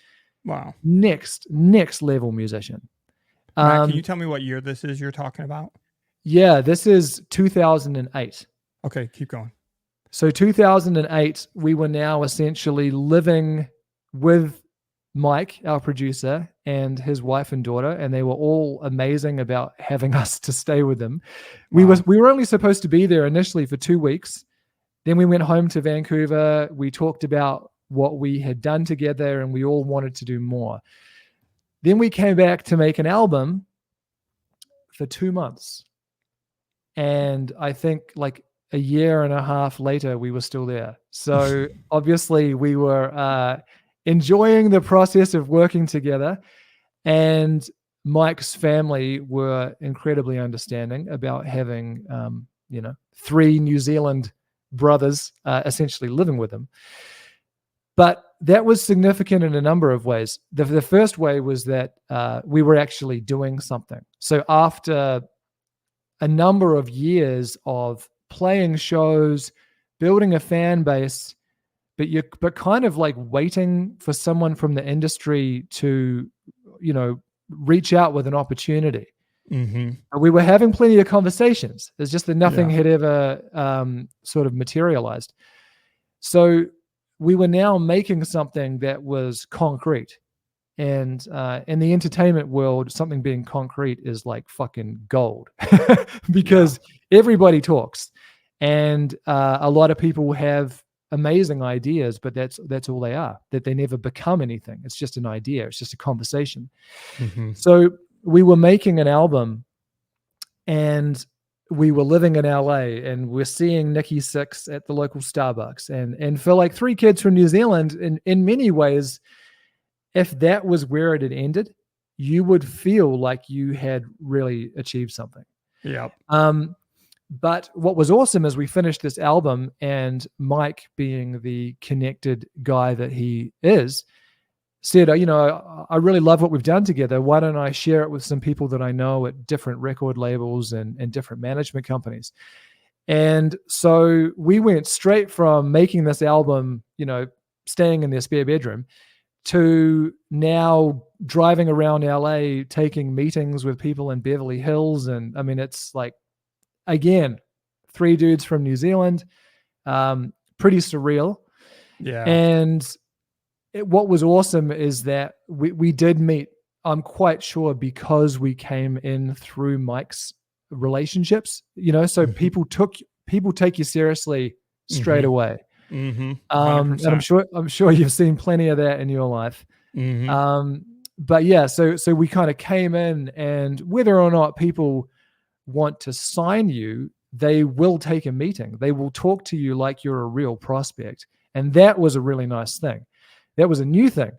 wow, next level musician. Matt, can you tell me what year this is you're talking about? Yeah, this is 2008. Okay, keep going. So 2008, we were now essentially living with Mike, our producer, and his wife and daughter, and they were all amazing about having us to stay with them. Wow. We were only supposed to be there initially for 2 weeks. Then we went home to Vancouver. We talked about what we had done together, and we all wanted to do more. Then we came back to make an album for 2 months. And I think like a year and a half later, we were still there. So obviously we were enjoying the process of working together, and Mike's family were incredibly understanding about having, 3 New Zealand brothers essentially living with him. But that was significant in a number of ways. The first way was that we were actually doing something. So after a number of years of playing shows, building a fan base, but kind of like waiting for someone from the industry to, reach out with an opportunity. We were having plenty of conversations. It's just that nothing had ever sort of materialized. So we were now making something that was concrete. And in the entertainment world, something being concrete is like fucking gold because everybody talks, and a lot of people have amazing ideas, but that's all they are, that they never become anything. It's just an idea. It's just a conversation. So we were making an album, and we were living in LA, and we're seeing Nikki Sixx at the local Starbucks. And for like 3 kids from New Zealand, in many ways, if that was where it had ended, you would feel like you had really achieved something. Yep. But what was awesome is we finished this album, and Mike, being the connected guy that he is, said, I really love what we've done together. Why don't I share it with some people that I know at different record labels and different management companies? And so we went straight from making this album, staying in their spare bedroom, to now driving around LA, taking meetings with people in Beverly Hills. And I mean, it's like, again, 3 dudes from New Zealand, pretty surreal. Yeah. And what was awesome is that we did meet, I'm quite sure, because we came in through Mike's relationships, so people take you seriously straight away. 100%. And I'm sure you've seen plenty of that in your life. But yeah, so we kind of came in, and whether or not people want to sign you, they will take a meeting. They will talk to you like you're a real prospect. And that was a really nice thing. That was a new thing.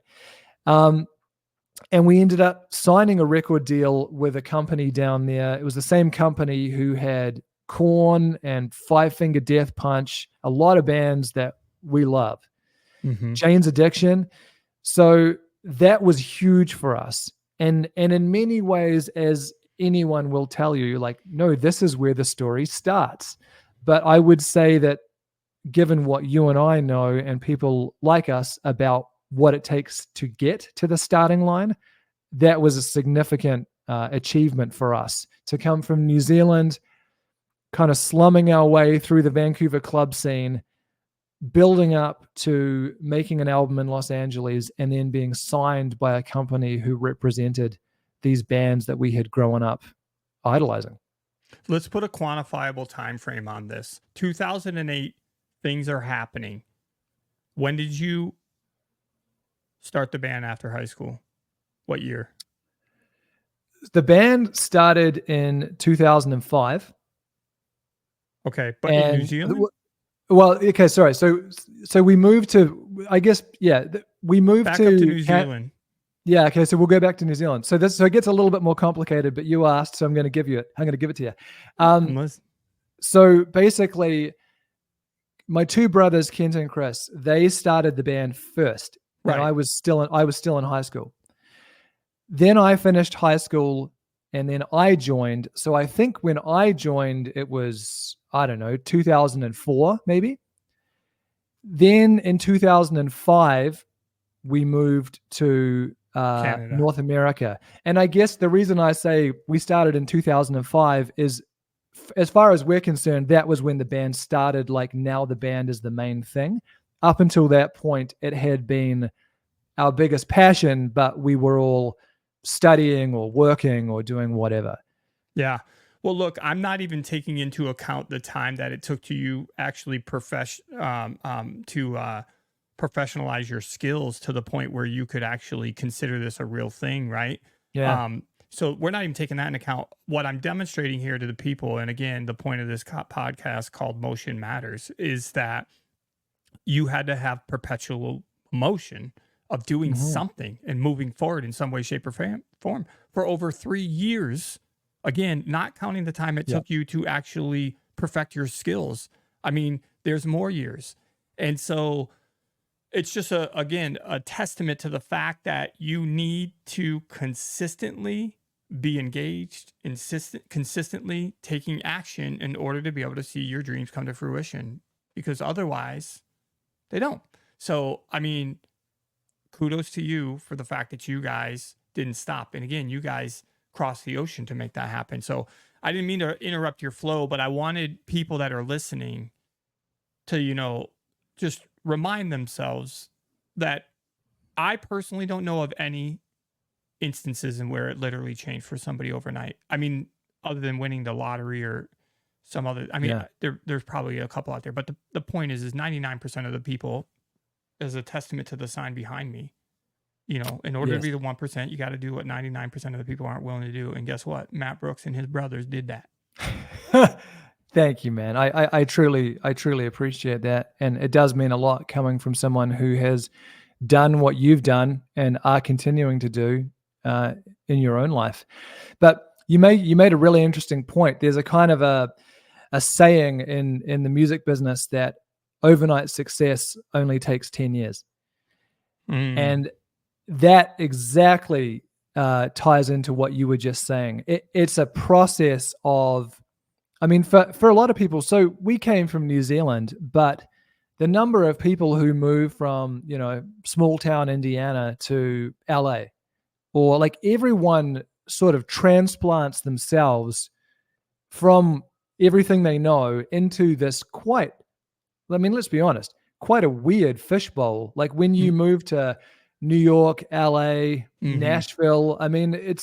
And we ended up signing a record deal with a company down there. It was the same company who had Korn and Five Finger Death Punch, a lot of bands that we love. Jane's Addiction. So that was huge for us. And in many ways, as anyone will tell you, like, no, this is where the story starts. But I would say that given what you and I know and people like us about what it takes to get to the starting line, that was a significant achievement for us to come from New Zealand, kind of slumming our way through the Vancouver club scene, building up to making an album in Los Angeles, and then being signed by a company who represented these bands that we had grown up idolizing. Let's put a quantifiable time frame on this. 2008, things are happening. When did you start the band after high school? What year? The band started in 2005. Okay, but in New Zealand? Well, okay, sorry. So we moved to, I guess, we moved back to up to New Zealand. Yeah, okay, so we'll go back to New Zealand. So it gets a little bit more complicated, but you asked, so I'm going to give it to you. So basically, my 2 brothers, Kent and Chris, they started the band first. Right. And I was still in high school. Then I finished high school, and then I joined. So I think when I joined, it was, I don't know, 2004 maybe. Then in 2005, we moved to North America. And I guess the reason I say we started in 2005 is, as far as we're concerned, that was when the band started. Like, now the band is the main thing. Up until that point, it had been our biggest passion, but we were all studying or working or doing whatever. Yeah. Well, look, I'm not even taking into account the time that it took to you actually professionalize your skills to the point where you could actually consider this a real thing, right? Yeah. So we're not even taking that into account. What I'm demonstrating here to the people, and again, the point of this podcast called Motion Matters, is that you had to have perpetual motion of doing something and moving forward in some way, shape, or form for over 3 years. Again, not counting the time it took you to actually perfect your skills. I mean, there's more years. And so it's just a testament to the fact that you need to consistently be engaged, consistently taking action in order to be able to see your dreams come to fruition, because otherwise they don't. So, I mean, kudos to you for the fact that you guys didn't stop. And again, you guys crossed the ocean to make that happen. So I didn't mean to interrupt your flow, but I wanted people that are listening to, just remind themselves that I personally don't know of any instances in where it literally changed for somebody overnight. I mean, other than winning the lottery or some other, there's probably a couple out there, but the point is 99% of the people, as a testament to the sign behind me, in order to be the 1%, you got to do what 99% of the people aren't willing to do. And guess what? Matt Brooks and his brothers did that. Thank you, man. I truly appreciate that. And it does mean a lot coming from someone who has done what you've done and are continuing to do in your own life. But you made a really interesting point. There's a kind of a saying in the music business that overnight success only takes 10 years. And that exactly ties into what you were just saying. It's a process of, I mean, for a lot of people, so we came from New Zealand, but the number of people who move from, small town Indiana to LA, or like everyone sort of transplants themselves from everything they know into this let's be honest, quite a weird fishbowl. Like when you move to New York, LA, Nashville, I mean,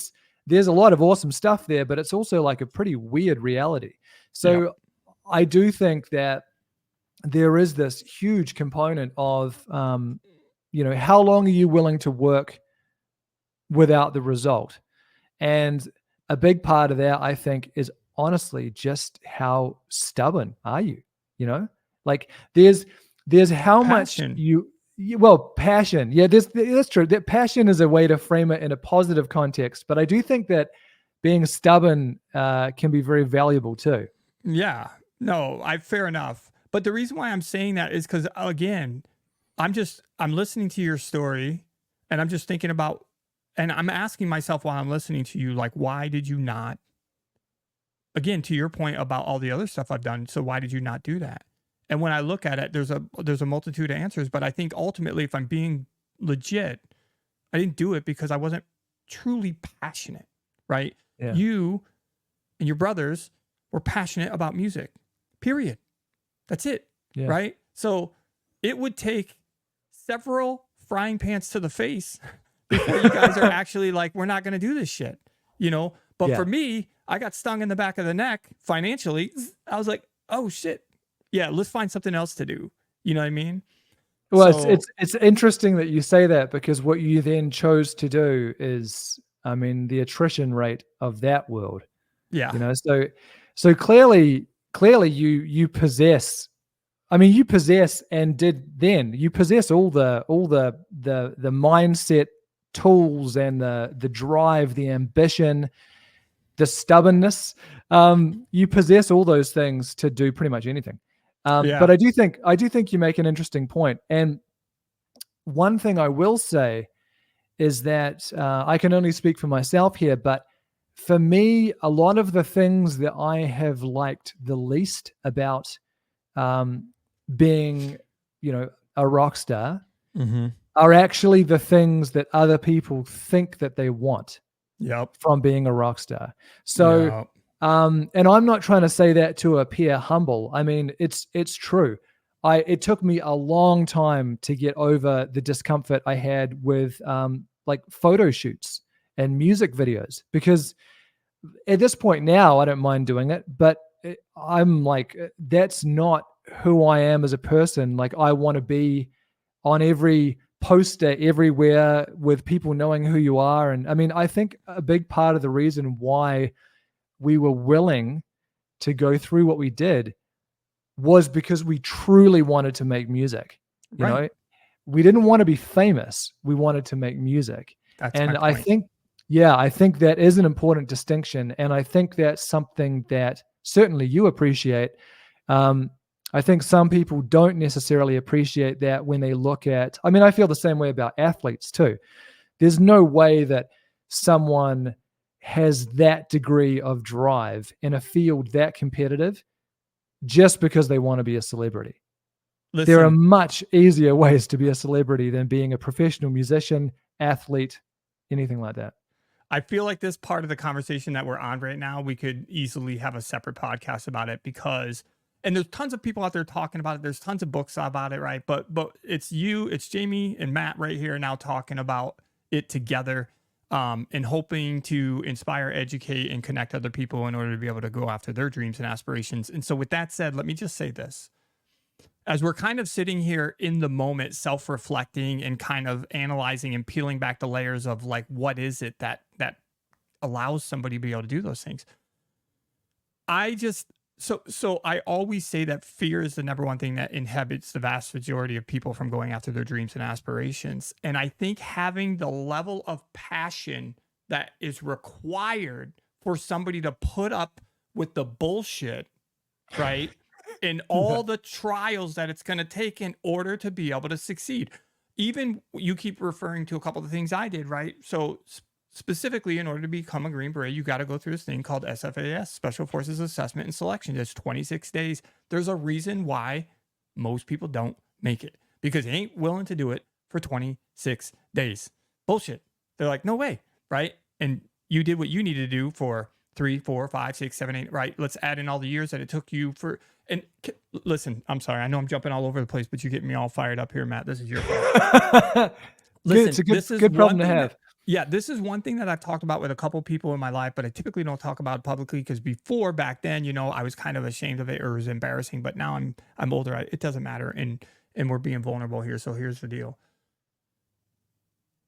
there's a lot of awesome stuff there, but it's also like a pretty weird reality. So I do think that there is this huge component of, how long are you willing to work without the result? And a big part of that, I think, is honestly just how stubborn are you? Like there's how Passion. much passion. Yeah, that's true. That passion is a way to frame it in a positive context, but I do think that being stubborn can be very valuable too. Yeah. No, fair enough. But the reason why I'm saying that is because, again, I'm listening to your story and I'm just thinking about, and I'm asking myself while I'm listening to you, like, why did you not, again, to your point about all the other stuff I've done, so why did you not do that? And when I look at it, there's a multitude of answers, but I think ultimately, if I'm being legit, I didn't do it because I wasn't truly passionate, right? Yeah. You and your brothers were passionate about music, period. That's it, right? So it would take several frying pans to the face before you guys are actually like, we're not going to do this shit, But for me, I got stung in the back of the neck financially. I was like, oh shit. Yeah, let's find something else to do. You know what I mean? Well, it's interesting that you say that, because what you then chose to do is, the attrition rate of that world. Yeah. So clearly you possess. You possess you possess all the mindset tools and the drive, the ambition, the stubbornness. You possess all those things to do pretty much anything. But I do think you make an interesting point. And one thing I will say is that I can only speak for myself here, but for me, a lot of the things that I have liked the least about being, a rock star are actually the things that other people think that they want from being a rock star. So, and I'm not trying to say that to appear humble. It's true. It took me a long time to get over the discomfort I had with like photo shoots and music videos, because at this point now I don't mind doing it, but I'm like, that's not who I am as a person. Like, I want to be on every poster everywhere with people knowing who you are. And I think a big part of the reason why we were willing to go through what we did was because we truly wanted to make music. We didn't want to be famous. We wanted to make music. That's my point. I think that is an important distinction. And I think that's something that certainly you appreciate. I think some people don't necessarily appreciate that when they look at, I feel the same way about athletes too. There's no way that someone has that degree of drive in a field that competitive just because they want to be a celebrity. Listen, there are much easier ways to be a celebrity than being a professional musician, athlete, anything like that. I feel like this part of the conversation that we're on right now, we could easily have a separate podcast about it, because, and there's tons of people out there talking about it. There's tons of books about it, right? But it's Jamie and Matt right here now talking about it together, and hoping to inspire, educate, and connect other people in order to be able to go after their dreams and aspirations. And so with that said, let me just say this. As we're kind of sitting here in the moment, self-reflecting and kind of analyzing and peeling back the layers of like, what is it that allows somebody to be able to do those things? So I always say that fear is the number one thing that inhibits the vast majority of people from going after their dreams and aspirations. And I think having the level of passion that is required for somebody to put up with the bullshit, right? And all the trials that it's going to take in order to be able to succeed. Even you keep referring to a couple of the things I did, right? So specifically, in order to become a Green Beret, you got to go through this thing called SFAS, Special Forces Assessment and Selection. It's 26 days. There's a reason why most people don't make it because he ain't willing to do it for 26 days. Bullshit. They're like, no way, right? And you did what you needed to do for 3, 4, 5, 6, 7, 8, right? Let's add in all the years that it took you for. And listen, I'm sorry. I know I'm jumping all over the place, but you get me all fired up here, Matt. This is your fault. Listen, it's a this is good problem to have. This is one thing that I've talked about with a couple people in my life, but I typically don't talk about it publicly because before, back then, you know, I was kind of ashamed of it or it was embarrassing. But now I'm older. It doesn't matter, and we're being vulnerable here. So here's the deal.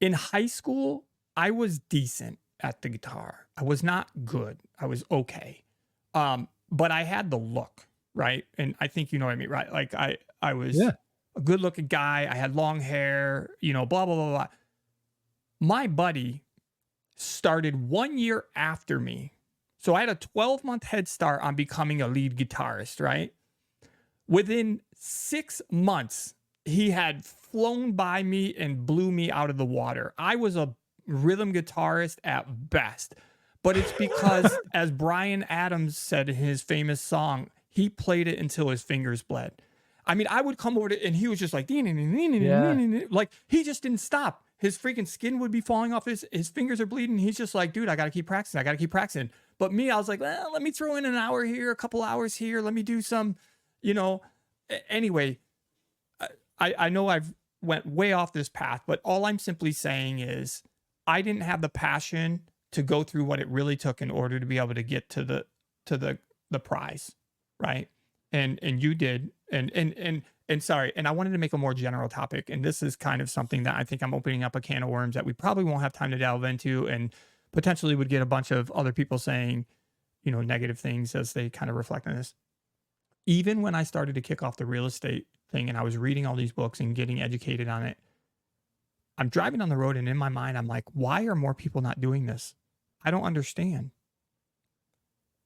In high school, I was decent at the guitar. I was not good. I was okay, but I had the look, right? And I think you know what I mean, right? Like I was a good looking guy. I had long hair, you know, blah blah blah blah. My buddy started 1 year after me. So I had a 12-month head start on becoming a lead guitarist, right? Within 6 months, he had flown by me and blew me out of the water. I was a rhythm guitarist at best, but it's because, as Bryan Adams said in his famous song, he played it until his fingers bled. I mean, I would come over to, and he was just like, like he just didn't stop. His freaking skin would be falling off. His fingers are bleeding. He's just like, dude, I got to keep practicing. I got to keep practicing. But me, I was like, well, let me throw in an hour here, a couple hours here. Let me do some, you know. Anyway, I know I've went way off this path, but all I'm simply saying is I didn't have the passion to go through what it really took in order to be able to get to the prize, right? And you did. And sorry, and I wanted to make a more general topic, and this is kind of something that I think I'm opening up a can of worms that we probably won't have time to delve into, and potentially would get a bunch of other people saying, you know, negative things as they kind of reflect on this. Even when I started to kick off the real estate thing and I was reading all these books and getting educated on it, I'm driving on the road and in my mind, I'm like, why are more people not doing this? I don't understand.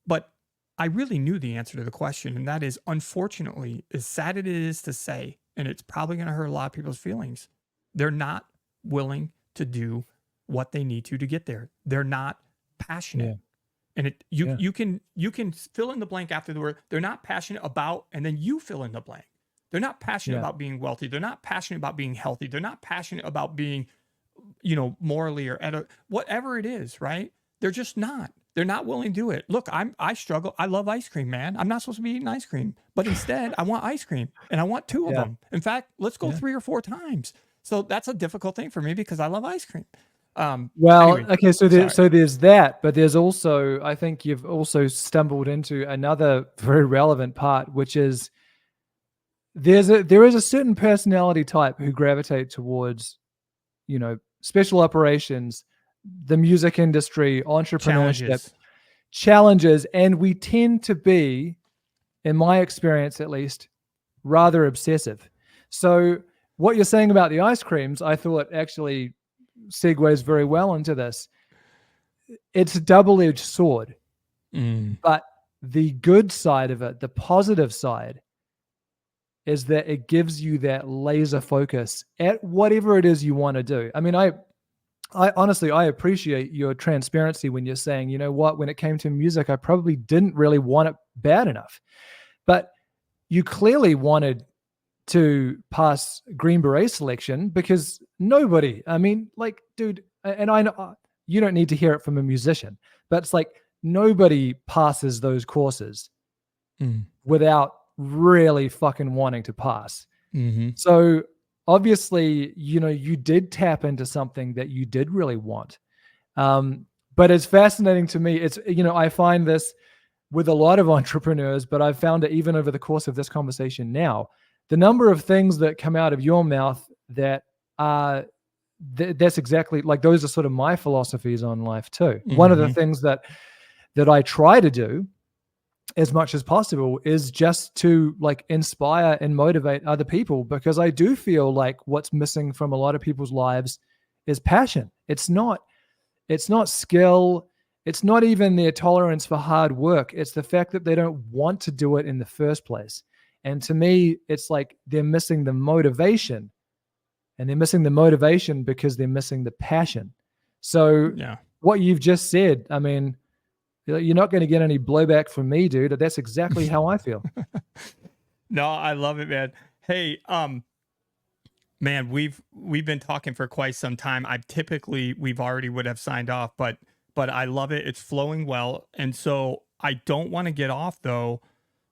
But I really knew the answer to the question, and that is, unfortunately, as sad it is to say, and it's probably going to hurt a lot of people's feelings, they're not willing to do what they need to get there. They're not passionate. Yeah. And you can fill in the blank after the word. They're not passionate about, and then you fill in the blank. They're not passionate about being wealthy. They're not passionate about being healthy. They're not passionate about being, you know, morally or whatever it is, right? They're just not. They're not willing to do it. Look, I struggle. I love ice cream, man. I'm not supposed to be eating ice cream, but instead I want ice cream, and I want 2 of them. In fact, let's go 3 or 4 times. So that's a difficult thing for me because I love ice cream. Well, anyway, okay, so there's that, but there's also, I think you've also stumbled into another very relevant part, which is there is a certain personality type who gravitate towards, you know, special operations, the music industry, entrepreneurship, challenges, and we tend to be, in my experience at least, rather obsessive. So what you're saying about the ice creams, I thought actually segues very well into this. It's a double-edged sword, but the good side of it, the positive side, is that it gives you that laser focus at whatever it is you want to do. I mean, I honestly, I appreciate your transparency when you're saying, you know what, when it came to music, I probably didn't really want it bad enough, but you clearly wanted to pass Green Beret selection because nobody, I mean, like, dude, and I know you don't need to hear it from a musician, but it's like nobody passes those courses without really fucking wanting to pass. So obviously, you know, you did tap into something that you did really want. But it's fascinating to me. It's, you know, I find this with a lot of entrepreneurs, but I've found it even over the course of this conversation now, the number of things that come out of your mouth that are, that's exactly like, those are sort of my philosophies on life too. One of the things that I try to do as much as possible is just to like inspire and motivate other people, because I do feel like what's missing from a lot of people's lives is passion. It's not skill. It's not even their tolerance for hard work. It's the fact that they don't want to do it in the first place. And to me, it's like they're missing the motivation, and they're missing the motivation because they're missing the passion. So what you've just said, I mean, you're not going to get any blowback from me, dude. That's exactly how I feel. No, I love it, man. Hey, Man, we've been talking for quite some time. We've already would have signed off, but I love it. It's flowing well. And so I don't want to get off though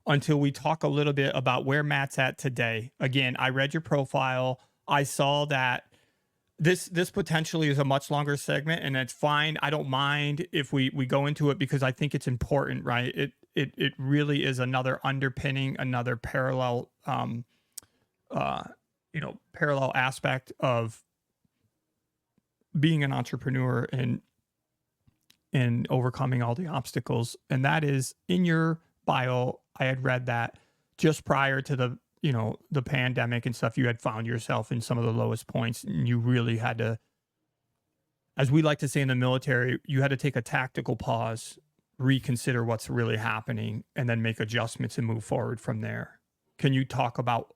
until we talk a little bit about where Matt's at today. Again, I read your profile. I saw that this potentially is a much longer segment, and that's fine. I don't mind if we go into it because I think it's important, right? It really is another underpinning, another parallel uh parallel aspect of being an entrepreneur and overcoming all the obstacles. And that is in your bio. I had read that just prior to the pandemic and stuff, you had found yourself in some of the lowest points, and you really had to, as we like to say in the military, you had to take a tactical pause, reconsider what's really happening, and then make adjustments and move forward from there. Can you talk about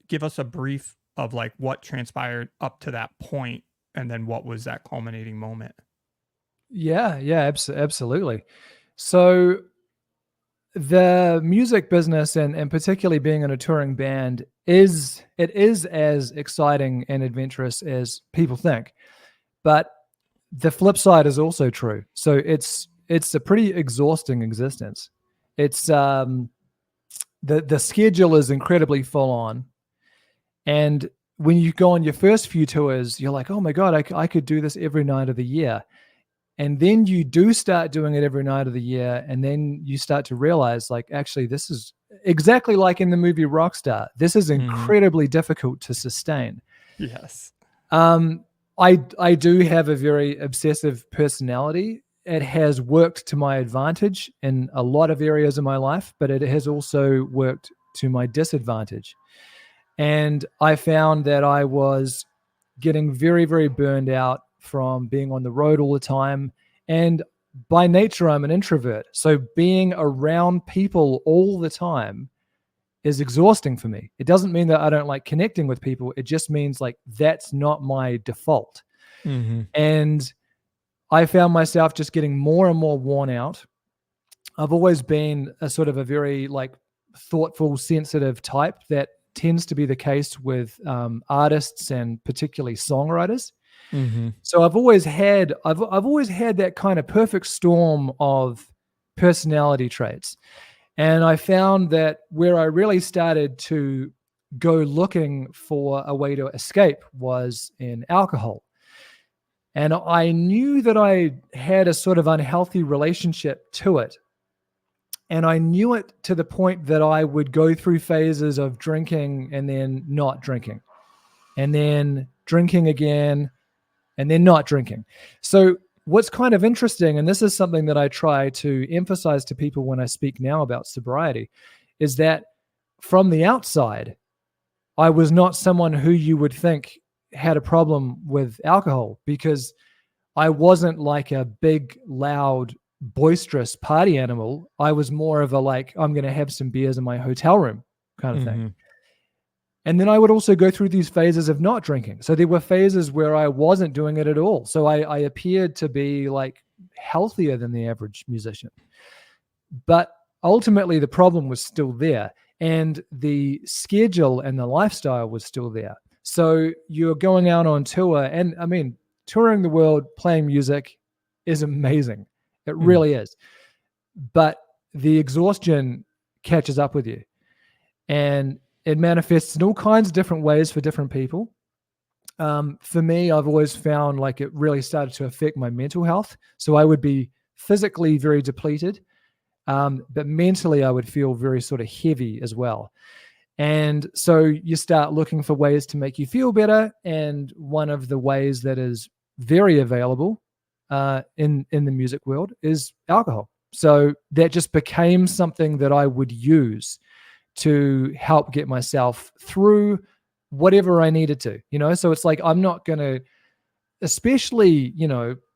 give us a brief of like what transpired up to that point, and then what was that culminating moment? Yeah, yeah, absolutely. So the music business and particularly being in a touring band is as exciting and adventurous as people think. But the flip side is also true. So it's a pretty exhausting existence. It's the schedule is incredibly full on. And when you go on your first few tours, you're like, oh my God, I could do this every night of the year. And then you do start doing it every night of the year. And then you start to realize, like, actually, this is exactly like in the movie Rockstar. This is incredibly difficult to sustain. Yes. I do have a very obsessive personality. It has worked to my advantage in a lot of areas of my life, but it has also worked to my disadvantage. And I found that I was getting very, very burned out from being on the road all the time. And by nature, I'm an introvert. So being around people all the time is exhausting for me. It doesn't mean that I don't like connecting with people. It just means like that's not my default. And I found myself just getting more and more worn out. I've always been a sort of a very like thoughtful, sensitive type. That tends to be the case with artists and particularly songwriters. So I've always had that kind of perfect storm of personality traits. And I found that where I really started to go looking for a way to escape was in alcohol. And I knew that I had a sort of unhealthy relationship to it. And I knew it to the point that I would go through phases of drinking and then not drinking, and then drinking again, and then not drinking. So what's kind of interesting, and this is something that I try to emphasize to people when I speak now about sobriety, is that from the outside, I was not someone who you would think had a problem with alcohol, because I wasn't like a big, loud, boisterous party animal. I was more of a like, I'm going to have some beers in my hotel room kind of thing. And then I would also go through these phases of not drinking. So there were phases where I wasn't doing it at all. So I appeared to be like healthier than the average musician. But ultimately the problem was still there. And the schedule and the lifestyle was still there. So you're going out on tour, and I mean, touring the world, playing music is amazing. It really is. But the exhaustion catches up with you. And it manifests in all kinds of different ways for different people. For me, I've always found like it really started to affect my mental health. So I would be physically very depleted, but mentally I would feel very sort of heavy as well. And so you start looking for ways to make you feel better. And one of the ways that is very available in the music world is alcohol. So that just became something that I would use to help get myself through whatever I needed to, so it's like, I'm not going to, especially,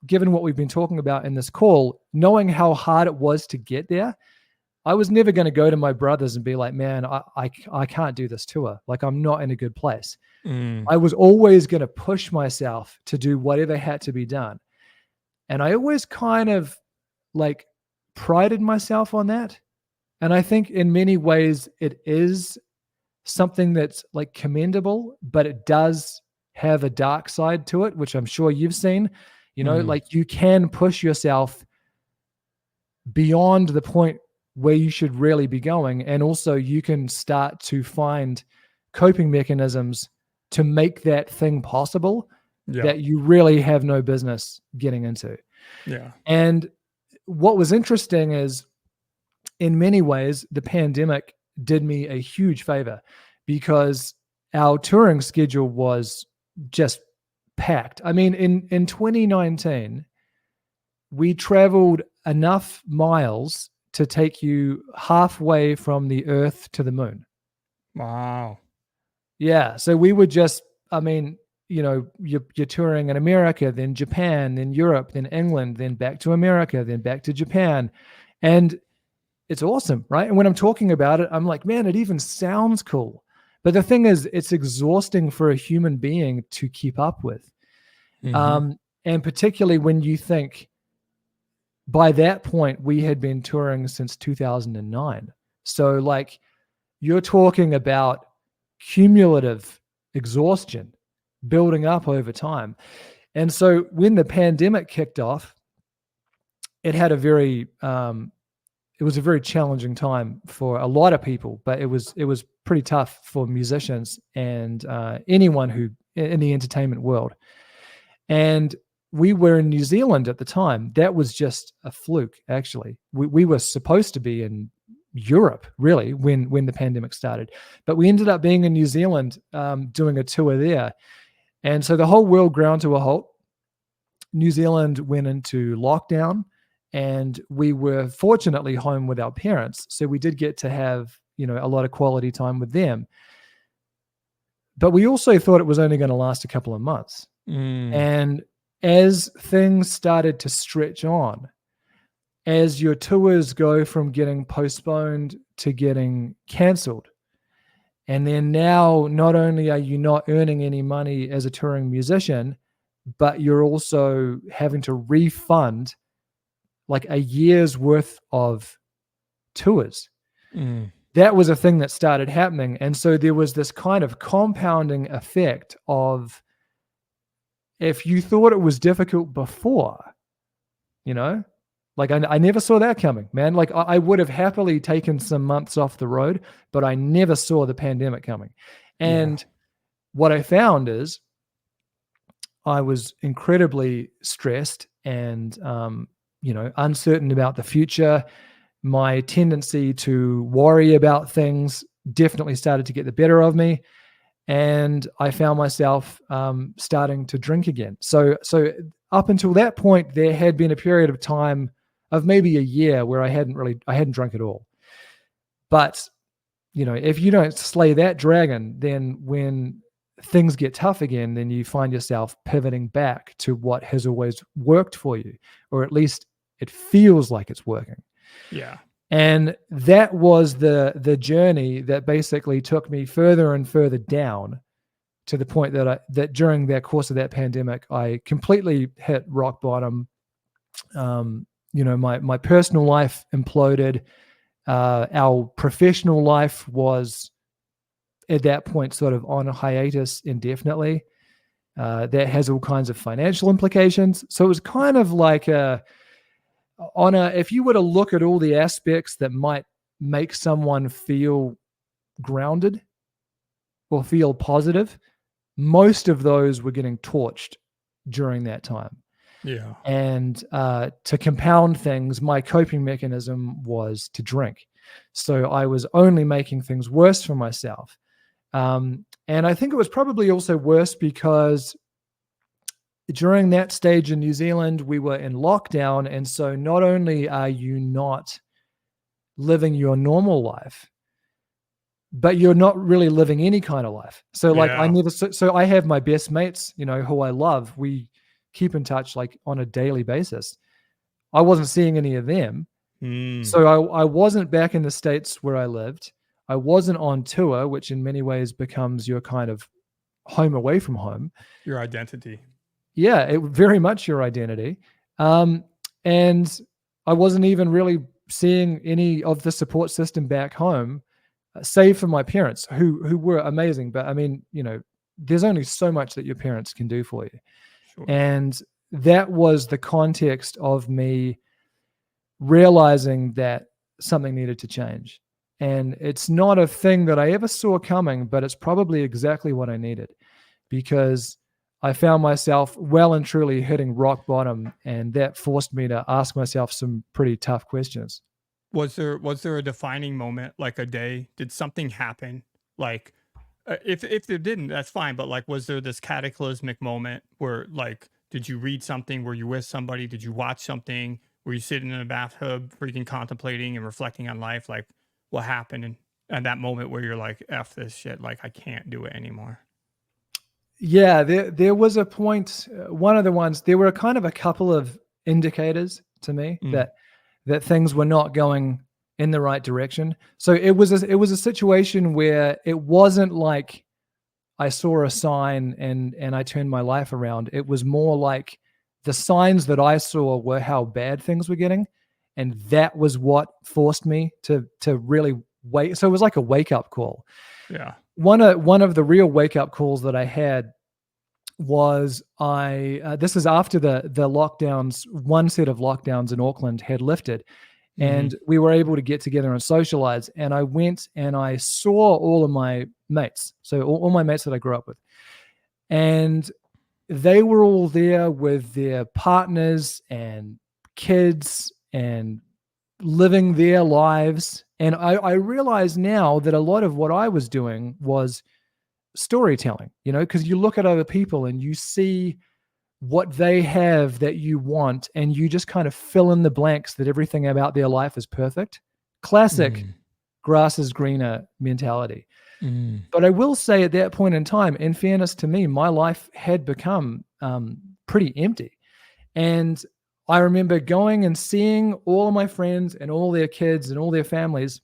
given what we've been talking about in this call, knowing how hard it was to get there, I was never going to go to my brothers and be like, man, I can't do this tour. Like, I'm not in a good place. I was always going to push myself to do whatever had to be done. And I always kind of like prided myself on that. And I think in many ways it is something that's like commendable, but it does have a dark side to it, which I'm sure you've seen. Like you can push yourself beyond the point where you should really be going. And also you can start to find coping mechanisms to make that thing possible that you really have no business getting into. Yeah. And what was interesting is, in many ways, the pandemic did me a huge favor, because our touring schedule was just packed. I mean, in 2019, we traveled enough miles to take you halfway from the Earth to the moon. Wow. Yeah. So we would just, I mean, you're touring in America, then Japan, then Europe, then England, then back to America, then back to Japan. And it's awesome, right? And when I'm talking about it, I'm like, man, it even sounds cool. But the thing is, it's exhausting for a human being to keep up with. And particularly when you think, by that point, we had been touring since 2009. So like, you're talking about cumulative exhaustion building up over time. And so when the pandemic kicked off, it had it was a very challenging time for a lot of people, but it was pretty tough for musicians and anyone who in the entertainment world. And we were in New Zealand at the time. That was just a fluke, actually. We were supposed to be in Europe, really, when the pandemic started. But we ended up being in New Zealand doing a tour there. And so the whole world ground to a halt. New Zealand went into lockdown, and we were fortunately home with our parents. So we did get to have, a lot of quality time with them. But we also thought it was only going to last a couple of months. And as things started to stretch on, as your tours go from getting postponed to getting canceled, and then now not only are you not earning any money as a touring musician, but you're also having to refund like a year's worth of tours. That was a thing that started happening. And so there was this kind of compounding effect of, if you thought it was difficult before, like I never saw that coming, man. Like I would have happily taken some months off the road, but I never saw the pandemic coming. And what I found is I was incredibly stressed and, uncertain about the future. My tendency to worry about things definitely started to get the better of me. And I found myself starting to drink again. So up until that point, there had been a period of time of maybe a year where I hadn't drunk at all. But, if you don't slay that dragon, then when things get tough again, then you find yourself pivoting back to what has always worked for you, or at least it feels like it's working. Yeah. And that was the journey that basically took me further and further down, to the point that during the course of that pandemic, I completely hit rock bottom. My personal life imploded. Our professional life was at that point sort of on a hiatus indefinitely. That has all kinds of financial implications. So it was kind of like if you were to look at all the aspects that might make someone feel grounded or feel positive, most of those were getting torched during that time. Yeah. And to compound things, my coping mechanism was to drink. So I was only making things worse for myself. And I think it was probably also worse because during that stage in New Zealand, we were in lockdown. And so not only are you not living your normal life, but you're not really living any kind of life. So like I have my best mates, who I love. We keep in touch like on a daily basis. I wasn't seeing any of them. So I wasn't back in the States where I lived. I wasn't on tour, which in many ways becomes your kind of home away from home. Your identity. Yeah, it very much your identity. And I wasn't even really seeing any of the support system back home save for my parents who were amazing. But I mean, you know, there's only so much that your parents can do for you. Sure. And that was the context of me realizing that something needed to change. And it's not a thing that I ever saw coming, but it's probably exactly what I needed, because I found myself well and truly hitting rock bottom, and that forced me to ask myself some pretty tough questions. Was there a defining moment, like a day? Did something happen? Like, if there didn't, that's fine. But like, was there this cataclysmic moment where, like, did you read something? Were you with somebody? Did you watch something? Were you sitting in a bathtub, freaking contemplating and reflecting on life? Like, what happened in that moment where you're like, "F this shit," like I can't do it anymore? Yeah, there was a point, one of the ones, there were kind of a couple of indicators to me Mm, that things were not going in the right direction. So it was a situation where it wasn't like I saw a sign and I turned my life around. It was more like the signs that I saw were how bad things were getting, and that was what forced me to really wake. So it was like a wake up call. yeah. One of the real wake up calls that I had was this is after the lockdowns. One set of lockdowns in Auckland had lifted, Hmm. and we were able to get together and socialize. And I went and I saw all of my mates, so all my mates that I grew up with, and they were all there with their partners and kids and living their lives. And I realize now that a lot of what I was doing was storytelling, you know, because you look at other people and you see what they have that you want, and you just kind of fill in the blanks that everything about their life is perfect. Classic Mm, grass is greener mentality. mm, But I will say at that point in time, in fairness to me, my life had become pretty empty. And I remember going and seeing all of my friends and all their kids and all their families.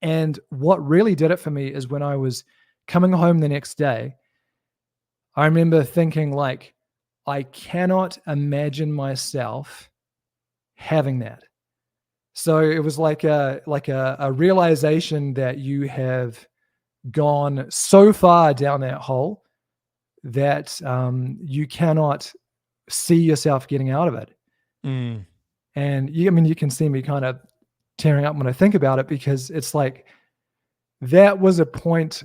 And what really did it for me is when I was coming home the next day, I remember thinking, like, I cannot imagine myself having that. So it was like a realization that you have gone so far down that hole that you cannot see yourself getting out of it. mm. And I mean, you can see me kind of tearing up when I think about it, because it's like that was a point.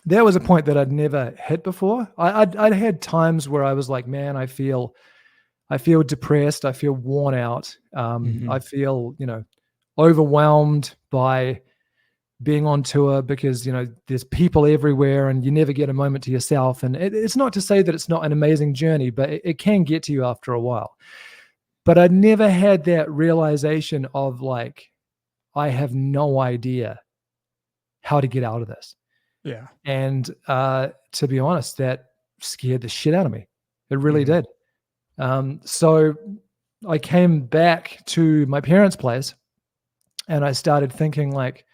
That was a point that I'd never hit before. I'd had times where I was like, man, I feel depressed. I feel worn out. I Mhm. feel, overwhelmed by being on tour, because, there's people everywhere and you never get a moment to yourself. And it's not to say that it's not an amazing journey, but it can get to you after a while. But I'd never had that realization of, like, I have no idea how to get out of this. Yeah. And to be honest, that scared the shit out of me. It really Mhm. did. So I came back to my parents' place and I started thinking, like,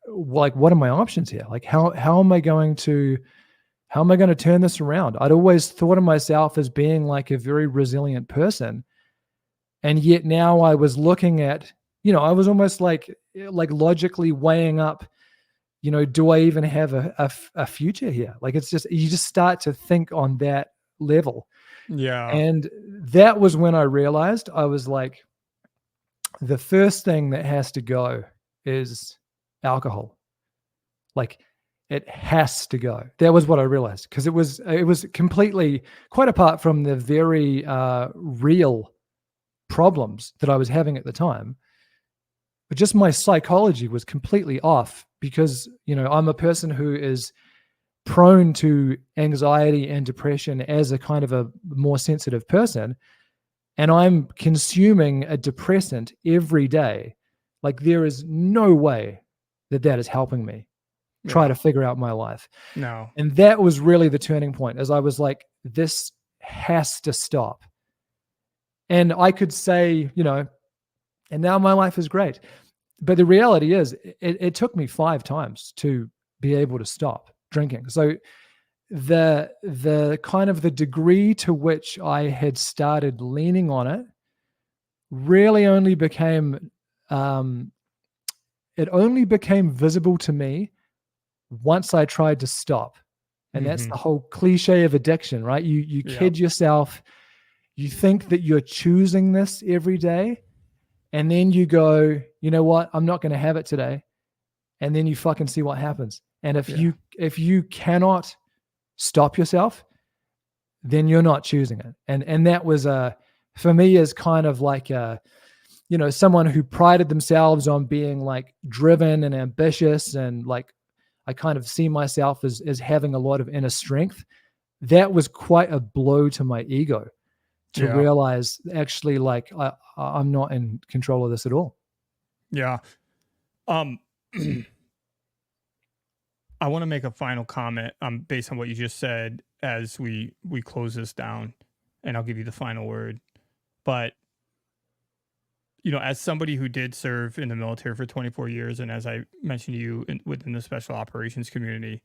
what are my options here? Like, how am I going to turn this around? I'd always thought of myself as being like a very resilient person, and yet now I was looking at, I was almost like logically weighing up, do I even have a future here? Like, it's just, you just start to think on that level. Yeah. And that was when I realized, I was like, the first thing that has to go is alcohol. Like, it has to go. That was what I realized, because it was completely quite apart from the very real problems that I was having at the time. But just my psychology was completely off, because, I'm a person who is prone to anxiety and depression as a kind of a more sensitive person, and I'm consuming a depressant every day. Like, there is no way that that is helping me try Yeah. to figure out my life. No. And that was really the turning point, as I was like, this has to stop. And I could say, and now my life is great. But the reality is, it took me 5 times to be able to stop drinking. So the kind of the degree to which I had started leaning on it really only became um, it only became visible to me once I tried to stop. And that's the whole cliche of addiction, right? You kid yourself. You think that you're choosing this every day. And then you go, you know what? I'm not going to have it today. And then you fucking see what happens. And if you cannot stop yourself, then you're not choosing it. And that was for me, is kind of like someone who prided themselves on being like driven and ambitious, and like I kind of see myself as having a lot of inner strength. That was quite a blow to my ego to realize actually like I'm not in control of this at all. Yeah. I want to make a final comment based on what you just said as we close this down, and I'll give you the final word. But, as somebody who did serve in the military for 24 years, and as I mentioned to you within the special operations community,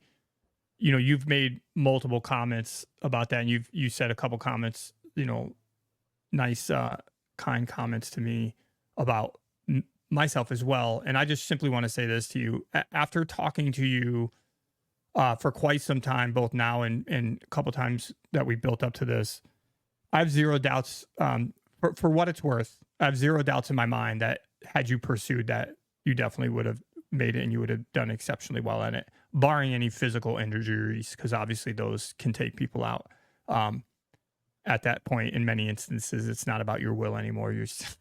you've made multiple comments about that, and you said a couple comments, nice, kind comments to me about myself as well. And I just simply want to say this to you. After talking to you for quite some time, both now and a couple times that we built up to this, I have zero doubts, for what it's worth. I have zero doubts in my mind that had you pursued that, you definitely would have made it, and you would have done exceptionally well at it, barring any physical injuries, because obviously those can take people out. At that point, in many instances, it's not about your will anymore. You're just,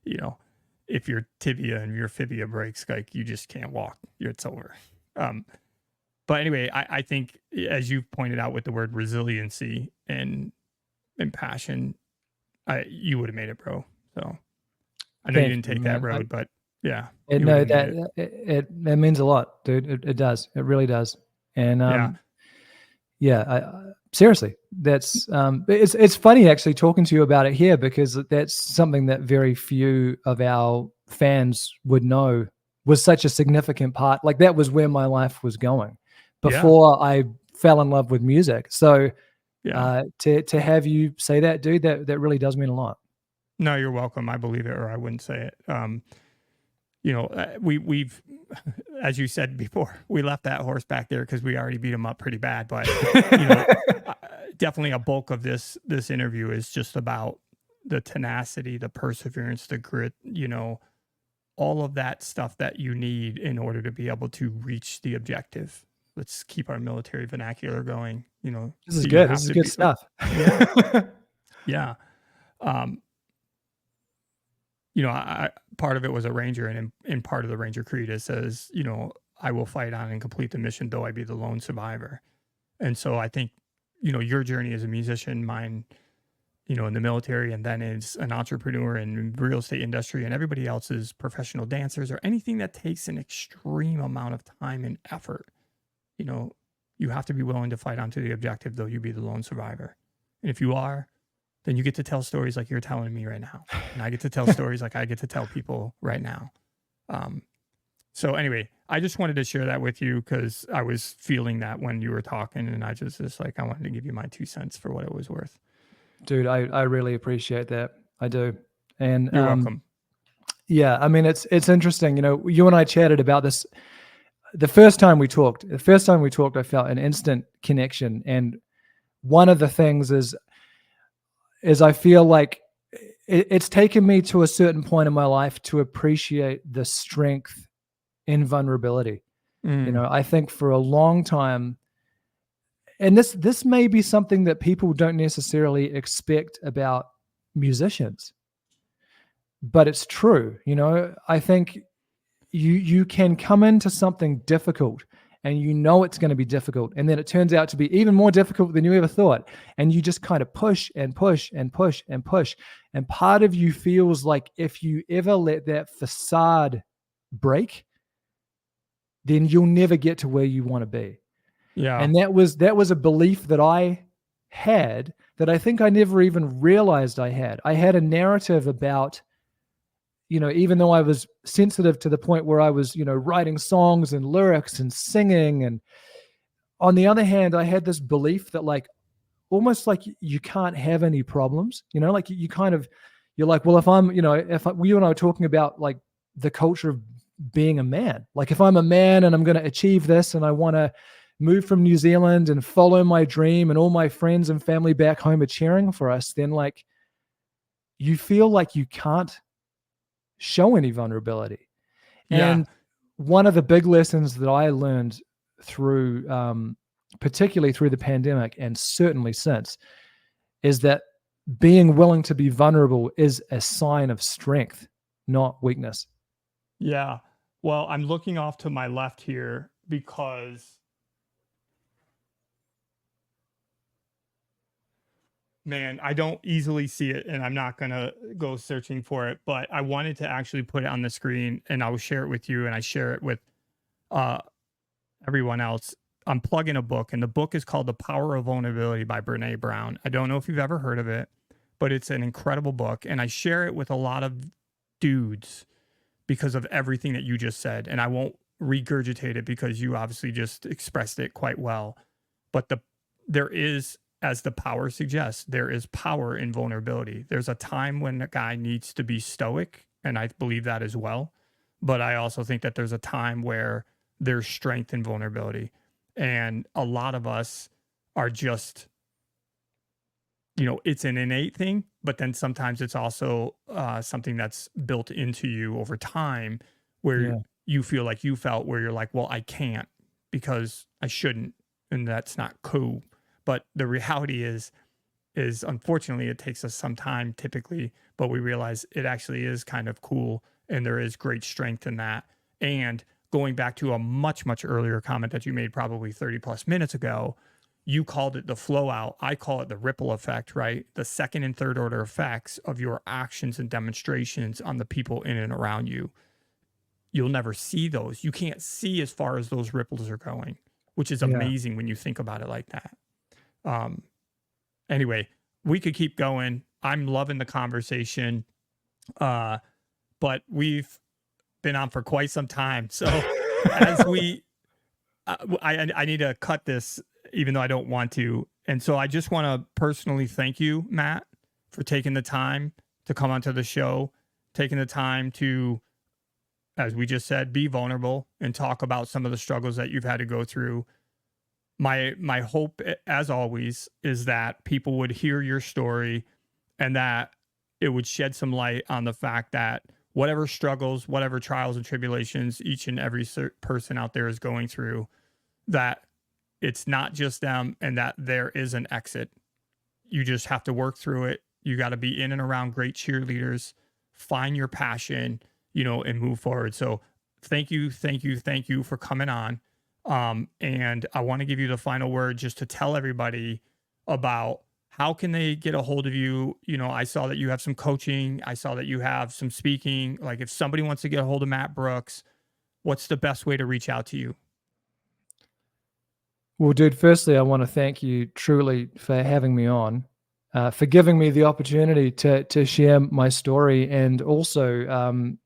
if your tibia and your fibia breaks, like, you just can't walk. It's over. But anyway, I think, as you've pointed out with the word resiliency and passion, you would have made it, bro. So I know you didn't take that road, but yeah. It means a lot, dude. It does. It really does. And seriously, that's it's funny actually talking to you about it here, because that's something that very few of our fans would know was such a significant part. Like, that was where my life was going before I fell in love with music. So to have you say that, dude, that really does mean a lot. No, you're welcome. I believe it, or I wouldn't say it. We've, as you said before, we left that horse back there because we already beat him up pretty bad. But definitely a bulk of this interview is just about the tenacity, the perseverance, the grit. All of that stuff that you need in order to be able to reach the objective. Let's keep our military vernacular going. This is good. This is good stuff. Yeah. Part of it was a Ranger, and in part of the Ranger Creed, it says, I will fight on and complete the mission, though I be the lone survivor. And so I think, your journey as a musician, mine, in the military, and then as an entrepreneur in real estate industry, and everybody else's professional dancers, or anything that takes an extreme amount of time and effort, you have to be willing to fight on to the objective, though you be the lone survivor. And if you are, then you get to tell stories like you're telling me right now. And I get to tell stories like I get to tell people right now. So anyway, I just wanted to share that with you because I was feeling that when you were talking, and I just I wanted to give you my 2 cents for what it was worth. Dude, I really appreciate that. I do. And you're welcome. Yeah, I mean, it's interesting. You and I chatted about this. The first time we talked, I felt an instant connection. And one of the things is I feel like it's taken me to a certain point in my life to appreciate the strength in vulnerability. I think for a long time, and this may be something that people don't necessarily expect about musicians, but it's true. I think you can come into something difficult, and it's going to be difficult, and then it turns out to be even more difficult than you ever thought, and you just kind of push and push and push and push, and part of you feels like if you ever let that facade break, then you'll never get to where you want to be. And that was a belief that I had, that I think I never even realized I had. I had a narrative about, even though I was sensitive to the point where I was, writing songs and lyrics and singing. And on the other hand, I had this belief that almost like you can't have any problems, like you're like, well, if I'm, you and I were talking about like the culture of being a man. Like, if I'm a man and I'm going to achieve this and I want to move from New Zealand and follow my dream and all my friends and family back home are cheering for us, then like you feel like you can't show any vulnerability. Yeah. And one of the big lessons that I learned through, particularly through the pandemic and certainly since, is that being willing to be vulnerable is a sign of strength, not weakness. Yeah. Well, I'm looking off to my left here because, man, I don't easily see it and I'm not going to go searching for it, but I wanted to actually put it on the screen and I will share it with you and I share it with uh, everyone else. I'm plugging a book, and the book is called The Power of Vulnerability by Brene Brown. I don't know if you've ever heard of it, but it's an incredible book. And I share it with a lot of dudes because of everything that you just said. And I won't regurgitate it because you obviously just expressed it quite well. But there is, as the power suggests, there is power in vulnerability. There's a time when a guy needs to be stoic, and I believe that as well. But I also think that there's a time where there's strength in vulnerability. And a lot of us are just, it's an innate thing, but then sometimes it's also something that's built into you over time where you feel like you felt where you're like, well, I can't because I shouldn't. And that's not cool. But the reality is unfortunately it takes us some time typically, but we realize it actually is kind of cool. And there is great strength in that. And going back to a much, much earlier comment that you made probably 30 plus minutes ago, you called it the flow out. I call it the ripple effect, right? The second and third order effects of your actions and demonstrations on the people in and around you. You'll never see those. You can't see as far as those ripples are going, which is amazing when you think about it like that. Anyway, we could keep going. I'm loving the conversation, but we've been on for quite some time. So as we, I need to cut this, even though I don't want to. And so I just want to personally thank you, Matt, for taking the time to come onto the show, taking the time to, as we just said, be vulnerable and talk about some of the struggles that you've had to go through. My hope, as always, is that people would hear your story and that it would shed some light on the fact that whatever struggles, whatever trials and tribulations each and every person out there is going through, that it's not just them and that there is an exit. You just have to work through it. You got to be in and around great cheerleaders, find your passion, and move forward. So thank you for coming on. And I want to give you the final word just to tell everybody about how can they get a hold of you. I saw that you have some coaching. I saw that you have some speaking. Like, if somebody wants to get a hold of Matt Brooks, what's the best way to reach out to you? Well, dude, firstly, I want to thank you truly for having me on, for giving me the opportunity to share my story. And also,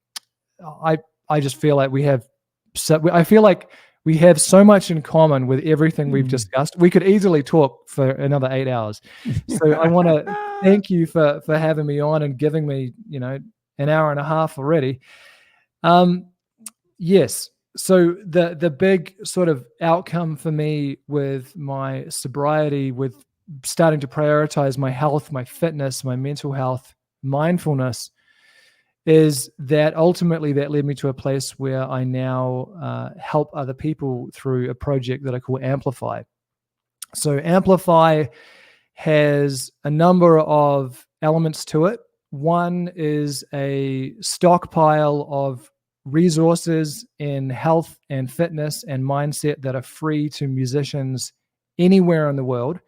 I just feel like I feel like we have so much in common with everything we've discussed. We could easily talk for another 8 hours. So I want to thank you for having me on and giving me, an hour and a half already. Yes. So the big sort of outcome for me with my sobriety, with starting to prioritize my health, my fitness, my mental health, mindfulness, is that ultimately that led me to a place where I now help other people through a project that I call Amplify. So Amplify has a number of elements to it. One is a stockpile of resources in health and fitness and mindset that are free to musicians anywhere in the world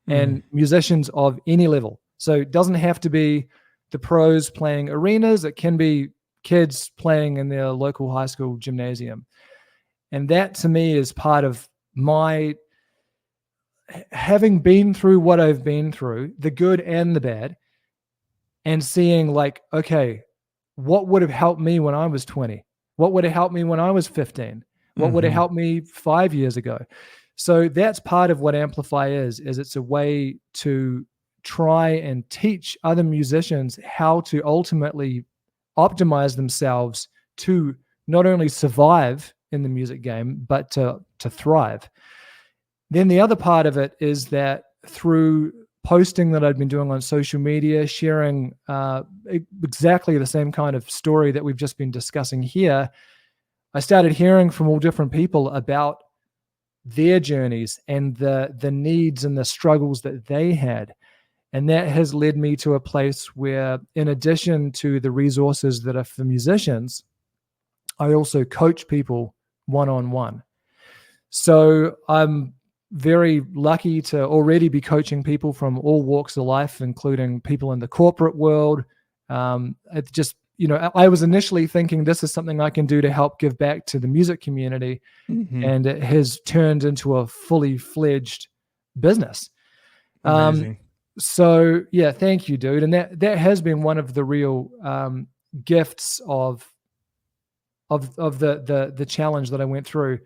and musicians of any level. So it doesn't have to be the pros playing arenas. It can be kids playing in their local high school gymnasium. And that to me is part of my having been through what I've been through, the good and the bad, and seeing like, okay, what would have helped me when I was 20? What would have helped me when I was 15? What would have helped me 5 years ago? So that's part of what Amplify is it's a way to try and teach other musicians how to ultimately optimize themselves to not only survive in the music game, but to thrive. Then the other part of it is that through posting that I'd been doing on social media, sharing exactly the same kind of story that we've just been discussing here, I started hearing from all different people about their journeys and the needs and the struggles that they had. And that has led me to a place where, in addition to the resources that are for musicians, I also coach people one-on-one. So I'm very lucky to already be coaching people from all walks of life, including people in the corporate world. It's just, I was initially thinking this is something I can do to help give back to the music community. Mm-hmm. And it has turned into a fully fledged business. Amazing. So yeah, thank you, dude. And that has been one of the real gifts of the challenge that I went through.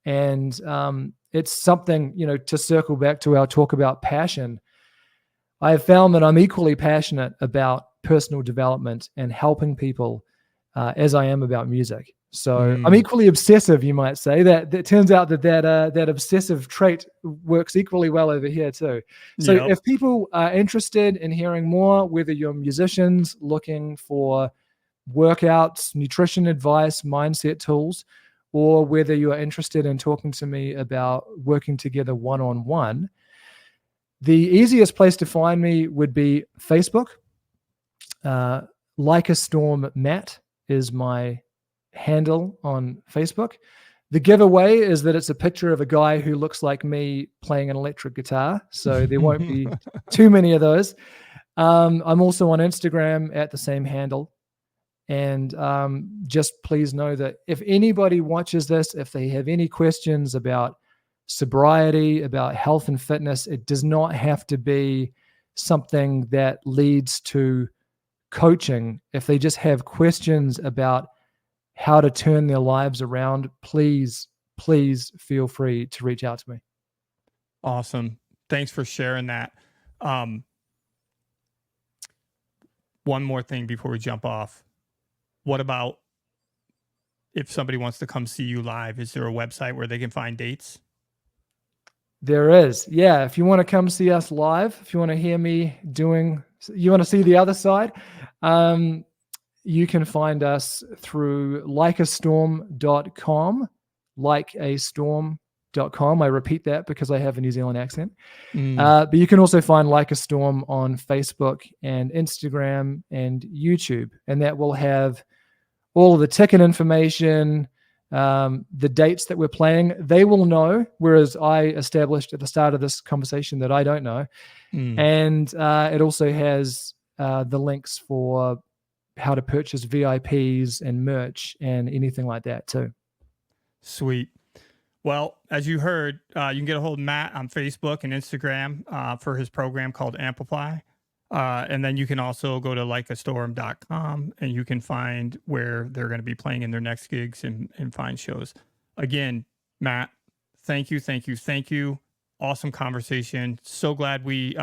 And it's something, to circle back to our talk about passion. I have found that I'm equally passionate about personal development and helping people as I am about music. So I'm equally obsessive, you might say. That turns out that obsessive trait works equally well over here too. So if people are interested in hearing more, whether you're musicians looking for workouts, nutrition advice, mindset tools, or whether you are interested in talking to me about working together one-on-one, the easiest place to find me would be Facebook. Like a Storm Matt is my handle on Facebook. The giveaway is that it's a picture of a guy who looks like me playing an electric guitar. So there won't be too many of those. I'm also on Instagram at the same handle. And just please know that if anybody watches this, if they have any questions about sobriety, about health and fitness, it does not have to be something that leads to coaching. If they just have questions about how to turn their lives around, please feel free to reach out to me. Awesome. Thanks for sharing that. One more thing before we jump off. What about if somebody wants to come see you live? Is there a website where they can find dates? There is. Yeah. If you want to come see us live, if you want to hear me you want to see the other side, you can find us through likeastorm.com, likeastorm.com. I repeat that because I have a New Zealand accent. But you can also find Like a Storm on Facebook and Instagram and YouTube. And that will have all of the ticket information, the dates that we're playing. They will know, whereas I established at the start of this conversation that I don't know. And it also has the links for how to purchase VIPs and merch and anything like that too. Sweet. Well, as you heard, you can get a hold of Matt on Facebook and Instagram for his program called Amplify. And then you can also go to likeastorm.com and you can find where they're going to be playing in their next gigs and find shows. Again, Matt, thank you. Awesome conversation. So glad we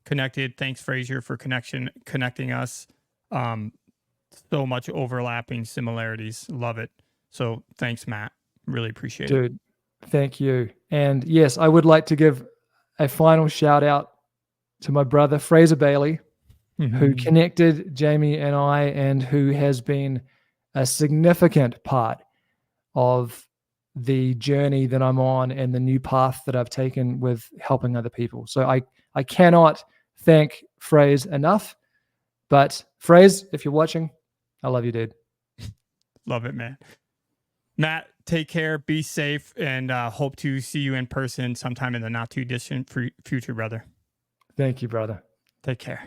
connected. Thanks, Frazier, for connecting us. So much overlapping similarities. Love it. So thanks, Matt. Really appreciate it. Dude, thank you. And yes, I would like to give a final shout out to my brother, Fraser Bailey, who connected Jamie and I, and who has been a significant part of the journey that I'm on and the new path that I've taken with helping other people. So I cannot thank Fraser enough. But Fraser, if you're watching, I love you, dude. Love it, man. Matt, take care, be safe, and hope to see you in person sometime in the not too distant future, brother. Thank you, brother. Take care.